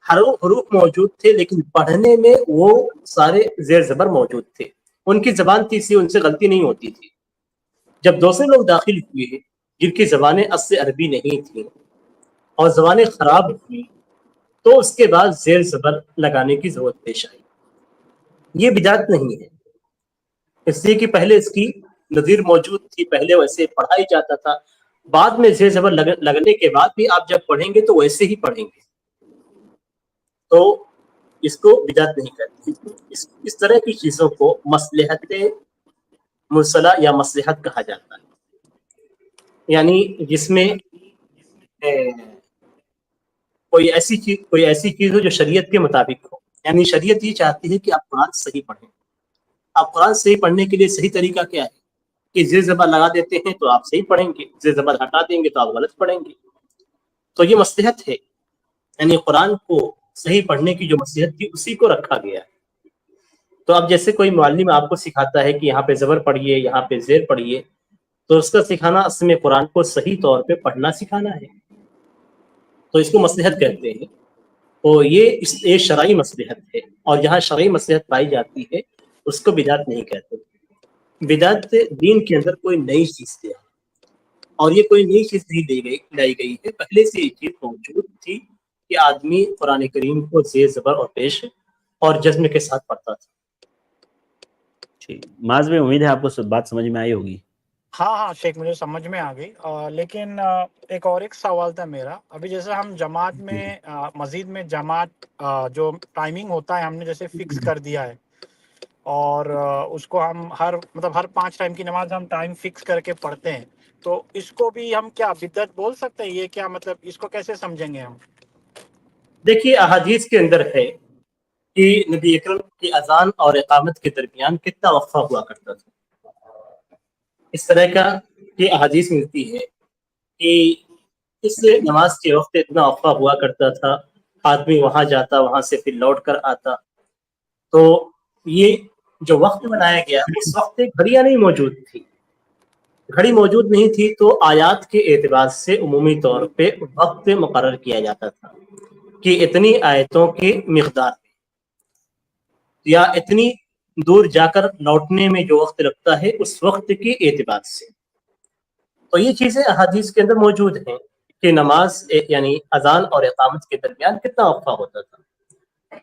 حروف موجود تھے، لیکن پڑھنے میں وہ سارے زیر زبر موجود تھے. ان کی زبان تھی، ان سے غلطی نہیں ہوتی تھی. جب دوسرے لوگ داخل ہوئے جن کی زبانیں اصل عربی نہیں تھیں اور زبانیں خراب ہوئی تو اس کے بعد زیر زبر لگانے کی ضرورت پیش آئی. یہ بدعت نہیں ہے، اس لیے کہ پہلے اس کی نظیر موجود تھی، پہلے ویسے پڑھائی جاتا تھا. بعد میں زیر زبر لگنے کے بعد بھی آپ جب پڑھیں گے تو ویسے ہی پڑھیں گے، تو اس کو بدعت نہیں کرتے. اس طرح کی چیزوں کو مصلحت مرسلہ یا مصلحت کہا جاتا ہے، یعنی جس میں کوئی ایسی چیز ہو جو شریعت کے مطابق ہو. یعنی شریعت یہ چاہتی ہے کہ آپ قرآن صحیح پڑھیں. آپ قرآن صحیح پڑھنے کے لیے صحیح طریقہ کیا ہے کہ زیر زبر لگا دیتے ہیں تو آپ صحیح پڑھیں گے، زیر زبر ہٹا دیں گے تو آپ غلط پڑھیں گے. تو یہ مصلحت ہے، یعنی قرآن کو صحیح پڑھنے کی جو مصلحت تھی اسی کو رکھا گیا ہے. تو اب جیسے کوئی معلم آپ کو سکھاتا ہے کہ یہاں پہ زبر پڑھیے، یہاں پہ زیر پڑھیے، تو اس کا سکھانا اصل میں قرآن کو صحیح طور پہ پڑھنا سکھانا ہے، تو اس کو مصلحت کہتے ہیں. تو یہ شرعی مصلحت ہے، اور جہاں شرعی مصلحت پائی جاتی ہے اس کو بدعت نہیں کہتے. بدعت دین کے اندر کوئی نئی چیز ہے، اور یہ کوئی نئی چیز نہیں لائی گئی ہے، پہلے سے یہ چیز موجود تھی کہ آدمی قرآن کریم کو زیر زبر اور پیش اور جزم کے ساتھ پڑھتا تھا. معاذ میں امید ہے آپ کو بات سمجھ میں آئی ہوگی. ہاں شیخ مجھے سمجھ میں آ گئی. لیکن ایک سوال تھا میرا. ابھی جیسے ہم جماعت میں مسجد میں جماعت جو ٹائمنگ ہوتا ہے ہم نے جیسے فکس کر دیا ہے، اور اس کو ہم ہر 5 ٹائم کی نماز ہم ٹائم فکس کر کے پڑھتے ہیں، تو اس کو بھی ہم کیا بدعت بول سکتے ہیں؟ یہ کیا مطلب اس کو کیسے سمجھیں گے ہم؟ دیکھیے احادیث کے اندر ہے کہ نبی اکرم کی اذان اور اقامت کے درمیان کتنا وقفہ ہوا کرتا تھا. اس طرح کا یہ احادیث ملتی ہے کہ اس نماز کے وقت اتنا وقفہ ہوا کرتا تھا، آدمی وہاں جاتا، وہاں سے پھر لوٹ کر آتا. تو یہ جو وقت بنایا گیا اس وقت گھڑیاں نہیں موجود تھی. گھڑی موجود نہیں تھی تو آیات کے اعتبار سے عمومی طور پہ وقت مقرر کیا جاتا تھا کہ اتنی آیتوں کی مقدار یا اتنی دور جا کر لوٹنے میں جو وقت لگتا ہے اس وقت کے اعتبار سے. تو یہ چیزیں احادیث کے اندر موجود ہیں کہ نماز یعنی اذان اور اقامت کے درمیان کتنا وقفہ ہوتا تھا،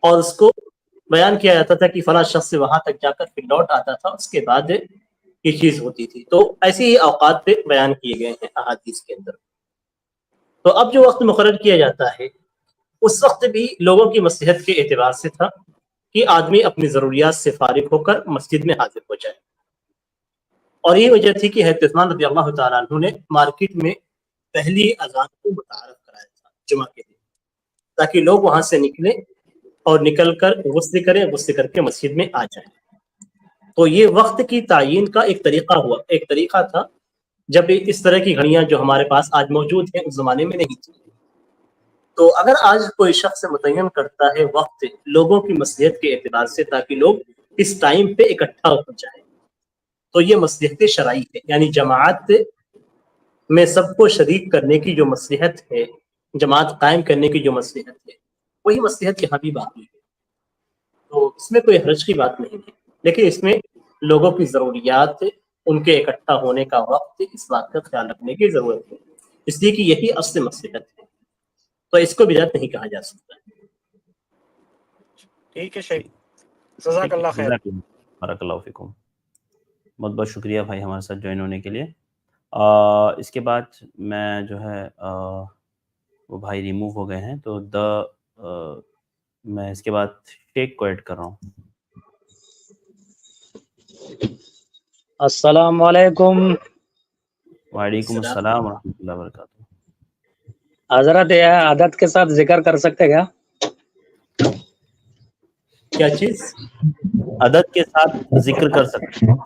اور اس کو بیان کیا جاتا تھا کہ فلاں شخص سے وہاں تک جا کر پھر لوٹ آتا تھا، اس کے بعد یہ چیز ہوتی تھی. تو ایسے ہی اوقات پہ بیان کیے گئے ہیں احادیث کے اندر. تو اب جو وقت مقرر کیا جاتا ہے اس وقت بھی لوگوں کی مصلحت کے اعتبار سے تھا کہ آدمی اپنی ضروریات سے فارغ ہو کر مسجد میں حاضر ہو جائے. اور یہ وجہ تھی کہ حضرت عثمان رضی اللہ تعالیٰ عنہ نے مارکیٹ میں پہلی اذان کو متعارف کرایا تھا جمعہ کے دن، تاکہ لوگ وہاں سے نکلیں اور نکل کر غسل کریں، غسل کر کے مسجد میں آ جائیں. تو یہ وقت کی تعیین کا ایک طریقہ تھا. جب اس طرح کی گھڑیاں جو ہمارے پاس آج موجود ہیں اس زمانے میں نہیں تھی. تو اگر آج کوئی شخص متعین کرتا ہے وقت لوگوں کی مصلحت کے اعتبار سے تاکہ لوگ اس ٹائم پہ اکٹھا ہو جائیں، تو یہ مصلحت شرعی ہے. یعنی جماعت میں سب کو شریک کرنے کی جو مصلحت ہے، جماعت قائم کرنے کی جو مصلحت ہے، وہی مصلحت یہاں بھی باقی ہے. تو اس میں کوئی حرج کی بات نہیں ہے، لیکن اس میں لوگوں کی ضروریات، ان کے اکٹھا ہونے کا وقت، اس بات کا خیال رکھنے کی ضرورت ہے، اس لیے کہ یہی اصل مصلحت ہے. تو اس کو بدعت نہیں کہا جا سکتا. ٹھیک ہے شیخ، جزاک اللہ خیر. بارک اللہ فیکم. بہت بہت شکریہ بھائی ہمارے ساتھ جوائن ہونے کے لیے. اس کے بعد میں جو ہے وہ بھائی ریموو ہو گئے ہیں، تو میں اس کے بعد شیخ کو ایڈ کر رہا ہوں. السلام علیکم. वालेकुम अस्सलाम रहमतुल्लाहि व बरकातुहू। हजरत ये आदत के साथ जिक्र कर सकते क्या? क्या चीज? अदद के साथ जिक्र कर सकते हैं।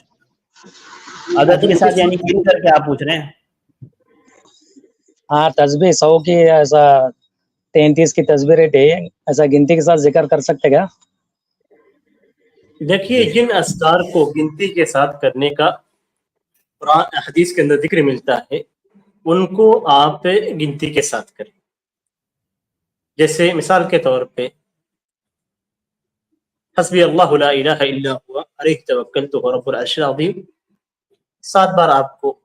अदद के साथ यानी गिन करके आप पूछ रहे हैं? हाँ, तस्बीह 100 की ऐसा 33 की तस्बीह रेट है, ऐसा गिनती के साथ जिक्र कर सकते क्या? देखिए, जिन अस्कार को गिनती के साथ करने का कुरान हदीस के अंदर जिक्र मिलता है, उनको आप गिनती के साथ करें। जैसे मिसाल के तौर पे हस्बी अल्लाहु ला इलाहा इल्ला हुवा अलैहि तवक्कलतु व रब्बुल अर्शिल अज़ीम 7 बार आपको,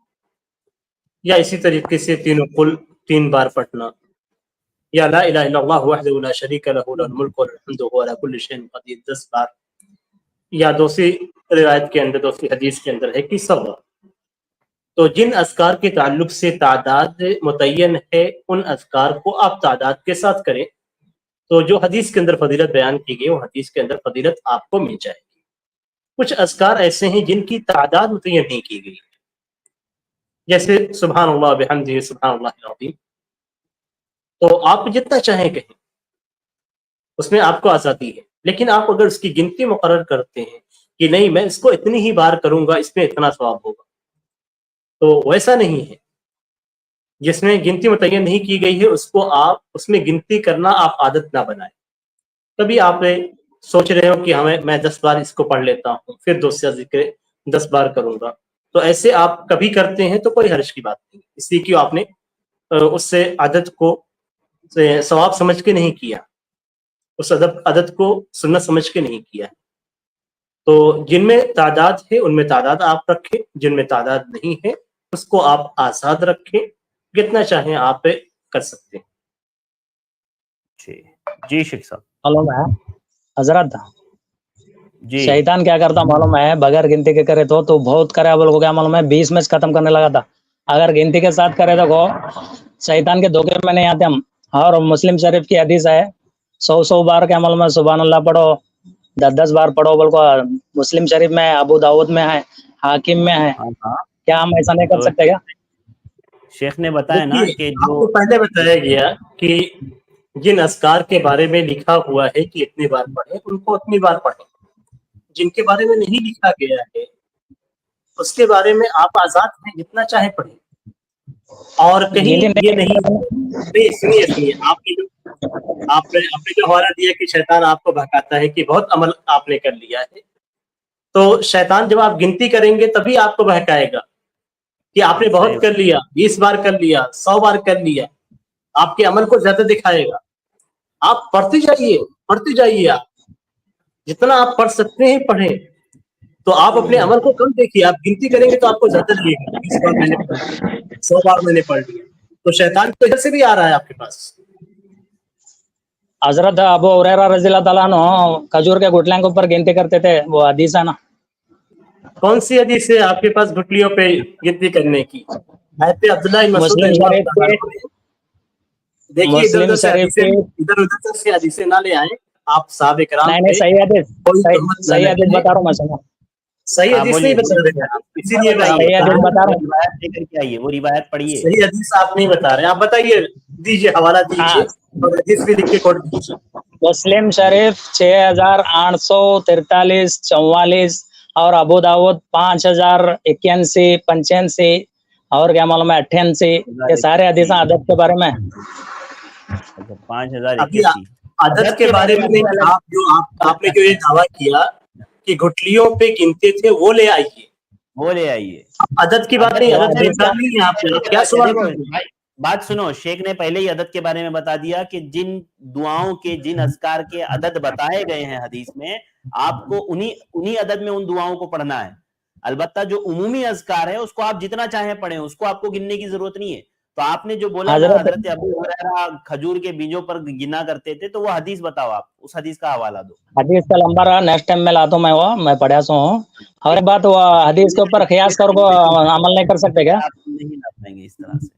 या इसी तरीके से तीनों कुल 3 बार पढ़ना, या ला इलाहा इल्लल्लाहु वहदहु ला शरीका लहु लहुल मुल्कु व लहुल हम्दु व अला कुल्लि शैइन क़दीर 10 बार, या दूसरी रिवायत के अंदर, दूसरी हदीस के अंदर है कि 100 बार। तो जिन अज़कार के ताल्लुक से तादाद मुतय्यन है, उन अज़कार को आप तादाद के साथ करें, तो जो हदीस के अंदर फजीलत बयान की गई, वो हदीस के अंदर फजीलत आपको मिल जाएगी। कुछ अज़कार ऐसे हैं जिनकी तादाद मुतय्यन नहीं की गई, जैसे सुब्हानअल्लाह बिहम्दिही सुब्हानअल्लाहिल अज़ीम, तो आप जितना चाहें कहें, उसमें आपको आज़ादी है। लेकिन आप अगर उसकी गिनती मुकर्रर करते हैं कि नहीं, मैं इसको इतनी ही बार करूंगा, इसमें इतना सवाब होगा, तो वैसा नहीं है। जिसमें गिनती मुतय्यन नहीं की गई है, उसको आप उसमें गिनती करना आप आदत ना बनाएं। कभी आप सोच रहे हो कि हमें मैं 10 बार इसको पढ़ लेता हूँ, फिर दूसरा जिक्र 10 बार करूंगा, तो ऐसे आप कभी करते हैं तो कोई हर्ज की बात नहीं, इसलिए कि आपने उससे आदत को सवाब समझ के नहीं किया, उस आदत को सुन्नत समझ के नहीं किया। तो जिनमें तादाद है उनमें तादाद आप रखें, जिनमें तादाद नहीं है उसको आप आज़ाद रखें, जितना चाहें आप कर सकते हैं। जी शेख साहब। मालूम है हजरत, जी शैतान क्या करता मालूम है? बगैर गिनती के करे तो बहुत करे, बोल को क्या मालूम है, 20 मैच खत्म करने लगा था। अगर गिनती के साथ करे तो शैतान के धोखे में नहीं आते हम। और मुस्लिम शरीफ की हदीस है, 100 बार क्या मालूम है सुभान अल्लाह पढ़ो, 10 बार पढ़ो, बोल को मुस्लिम शरीफ में है, अबू दाऊद में है, हाकिम में है। क्या हम ऐसा नहीं कर सकते क्या? शेख ने बताया ना कि जो आपको पहले बताया गया कि जिन अस्कार के बारे में लिखा हुआ है कि इतनी बार पढ़ें, उनको उतनी बार पढ़ें। जिनके बारे में नहीं लिखा गया है उसके बारे में आप आजाद हैं, जितना चाहे पढ़ें। और कहीं ये नहीं, सुनिए, आपने जो हवाला दिया कि शैतान आपको भगाता है कि बहुत अमल आपने कर लिया है, तो शैतान जब आप गिनती करेंगे तभी आपको बहकाएगा कि आपने बहुत कर लिया, 20 बार कर लिया, 100 बार कर लिया, आपके अमल को ज्यादा दिखाएगा। आप पढ़ते जाइए, आप जितना आप पढ़ सकते हैं पढ़ें, तो आप अपने अमल को कम देखिए। आप गिनती करेंगे तो आपको ज्यादा दिखेगा, 20 बार मैंने पढ़ लिया, 100 बार मैंने पढ़ लिया, तो शैतान की वजह से भी आ रहा है आपके पास। हजरत अबू हुरैरा रज़ियल्लाहु ताला अन्हु खजूर के गुठलियों के ऊपर गिनती करते थे, वो हदीस है ना? कौन सी हदीस है आपके पास गुठलियों पे गिनती करने की? अब्दुल्लाह इब्न मसूद। देखिए, इधर उधर से हदीसें ना ले आए आप, साहब कराम नहीं, सही हदीस बता रहा हूँ मैं, सुनो। सही हदीस नहीं बता रहे हैं आप, इसीलिए सही हदीस बता रहा हूँ। रिवायत लेकर के आइए, वो रिवायत पढ़िए। सही हदीस आप नहीं बता रहे, आप बताइए, दीजिए हवाला दीजिए और हदीस भी लिख के कोट दीजिए। मुस्लिम शरीफ 6843 44 और अबू दाऊद 5081 85 और क्या मालूम है 88, ये सारे हदीस आदत के बारे में। 5081 आदत के बारे में आपने जो ये दावा किया कि घुटलियों पे गिनते थे, वो ले आइए। आदत की बात नहीं, आदत नहीं है। आप क्या सवाल करते? बात सुनो, शेख ने पहले ही अदद के बारे में बता दिया कि जिन दुआओं के, जिन अज़कार के अदद बताए गए हैं हदीस में, आपको उन्हीं अदद में उन दुआओं को पढ़ना है। अलबत्ता जो उमूमी अज़कार है उसको आप जितना चाहे पढ़ें, उसको आपको गिनने की जरूरत नहीं है। तो आपने जो बोला ना, हजरत अबू हुरैरा खजूर के बीजों पर गिना करते थे, तो वो हदीस बताओ, आप उस हदीस का हवाला दो। हदीस का लंबा रहा, नेक्स्ट टाइम मैं लाता हूँ, मैं पढ़ा सो हूँ। और एक बात, वो हदीस के ऊपर क़ियास कर को अमल नहीं कर सकते क्या? नहीं ला पाएंगे इस तरह से।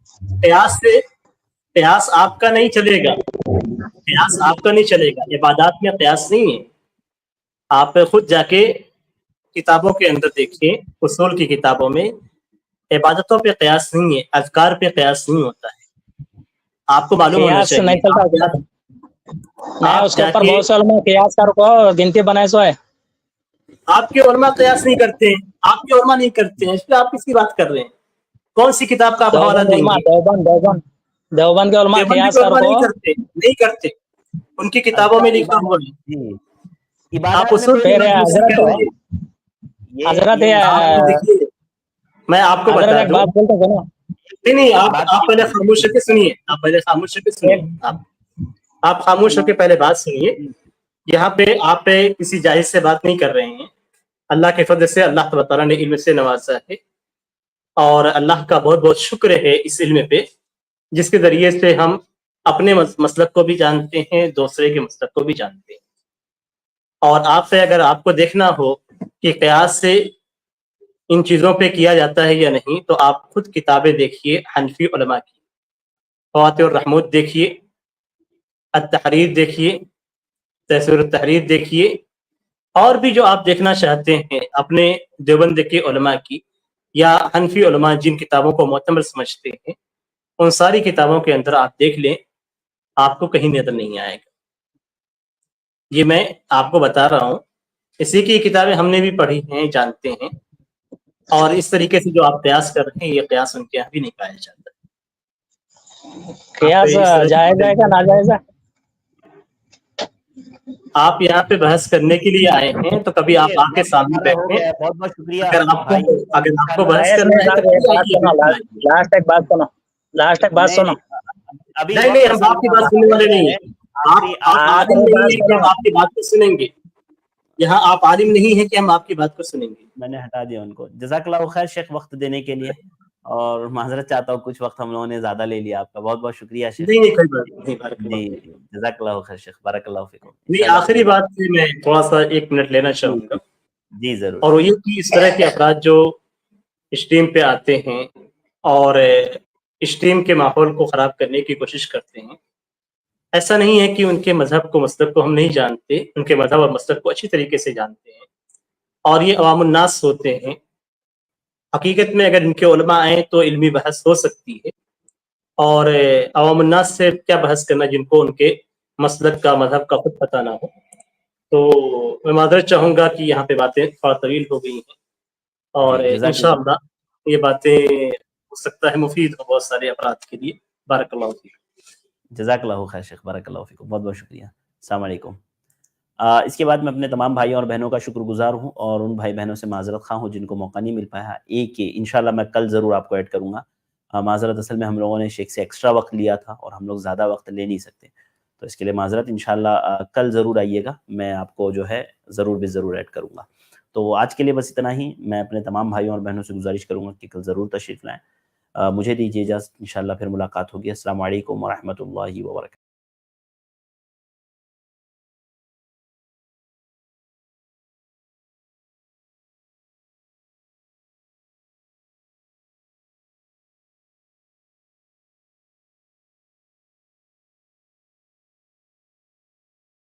क़ियास आपका नहीं चलेगा, क़ियास आपका नहीं चलेगा। इबादत में क़ियास नहीं है। आप खुद जाके किताबों के अंदर देखिए, उसूल की किताबों में इबादतों पे कयास नहीं है, अज़कार पे कयास नहीं होता है, आपको मालूम होना कियास नहीं चाहिए। चलता आप क्या? नहीं, आप उसके ऊपर जाके बहुत से उलमा कियास कर को गिनती बनाए सो है। आपके उलमा कयास नहीं करते हैं, आपके उलमा नहीं करते हैं, इस पे आप किसकी बात कर रहे हैं? कौन सी किताब का आप हवाला देवबंद उलमा, देंगे? देवबंद के उलमा देवबंदी कियास के कर उलमा को नहीं करते, उनकी किताबों में अज़कार लिखा हुआ है। जी आप इबादत में उसूल कोई के फिर नाम से हजरत कह रहे हैं। हजरत ये आप देखिए, मैं आपको हजरत बता एक दूं, बात बोलते सुनो, नहीं एक आप बात पहले खामोश होकर सुनिए, आप पहले खामोश होकर सुनिए, एक आप खामोश होकर पहले बात सुनिए। यहाँ पे आप किसी जाहिल से बात नहीं कर रहे हैं, अल्लाह के फضل से अल्लाह तबारक व तआला ने इल्म से नवाजा है, और अल्लाह का बहुत बहुत शुक्र है इस इल्म पे, जिसके ज़रिए से हम अपने मसलक को भी जानते हैं, दूसरे के मसलक को भी जानते हैं। और आपसे अगर आपको देखना हो कि क़यास से इन चीज़ों पे किया जाता है या नहीं, तो आप खुद किताबें देखिए हनफी उलमा की, फ़वातिहुर रहमूद देखिए, अत-तहरीर देखिए, तहसीर तहरीर देखिए, और भी जो आप देखना चाहते हैं अपने देवबंद के उलमा की या हनफी उलमा जिन किताबों को मोतबर समझते हैं, उन सारी किताबों के अंदर आप देख लें, आपको कहीं नज़र नहीं आएगा। ये मैं आपको बता रहा हूँ, इसी की किताबें हमने भी पढ़ी हैं, जानते हैं, और इस तरीके से जो आप कयास कर रहे हैं, ये कयास उनके यहाँ भी नहीं पाया जाता। कियास जायज़ है क्या नाजायज़ है? आप यहाँ पे बहस करने के लिए आए हैं, तो कभी आप आके सामने बैठे। बहुत बहुत शुक्रिया अगर भाई। आपको बहस एक करना है मिनट तो एक फिर बात आइए, सुनो, बिल्कुल आइए। लास्ट एक बात सुनो, लास्ट एक बात सुनो। अभी नहीं हम आपकी बात सुनने वाले नहीं हैं। आप आलिम आखिरी नहीं बात है कि हम सुनो। आपकी बात को सुनेंगे। यहाँ आप आलिम नहीं है कि हम आपकी बात को सुनेंगे। मैंने हटा दिया उनको। जज़ाकल्लाहु खैर शेख वक्त देने के लिए, और माजरत चाहता हूँ कुछ वक्त हम लोगों ने ज्यादा ले लिया आपका, बहुत बहुत शुक्रिया शेख। नहीं कोई बात नहीं, जी जज़ाकल्लाहु खैर शेख, बारकल्लाहु फीकुम। नहीं, आखिरी बात से मैं थोड़ा सा 1 मिनट लेना चाहूँगा। जी जरूर। और वो ये कि इस तरह के अफराद जो स्ट्रीम पे आते हैं और स्ट्रीम के माहौल को ख़राब करने की कोशिश करते हैं, ऐसा नहीं है कि उनके मज़हब को मसलक को हम नहीं जानते, उनके मज़हब और मसलक को अच्छी तरीके से जानते हैं, और ये अवामुन्नास होते हैं। हकीकत में अगर इनके उलमा आएँ तो इल्मी बहस हो सकती है, और अवामुन्नास से क्या बहस करना जिनको उनके मसलक का, मज़हब का खुद पता ना हो। तो मैं माज़रत चाहूँगा कि यहाँ पे बातें थोड़ा तवील हो गई हैं, और इंशाअल्लाह ये बातें हो सकता है मुफीद हो बहुत सारे अफराद के लिए। बारकल्लाहु फीक। जज़ाकल्लाहु खैर शेख, बारकल्लाहु फीकुम, बहुत बहुत शुक्रिया। अस्सलाम वालेकुम। इसके बाद मैं अपने तमाम भाइयों और बहनों का शुक्रगुजार हूँ, और उन भाई बहनों से माजरत ख़्वाह हूँ जिनको मौका नहीं मिल पाया। इंशाल्लाह मैं कल ज़रूर आपको ऐड करूँगा। माजरत असल में हम लोगों ने शेख से एक्स्ट्रा वक्त लिया था और हम लोग ज़्यादा वक्त ले नहीं सकते, तो इसके लिए माजरत। इंशाल्लाह कल ज़रूर आइएगा, मैं आपको जो है ज़रूर भी ज़रूर ऐड करूँगा। तो आज के लिए बस इतना ही। मैं अपने तमाम भाइयों और बहनों से गुजारिश करूँगा कि कल ज़रूर तशरीफ़ लाएँ। मुझे दीजिए इजाज़त, इंशाल्लाह फिर मुलाकात होगी। अस्सलामु अलैकुम व रहमतुल्लाहि व बरकातहू।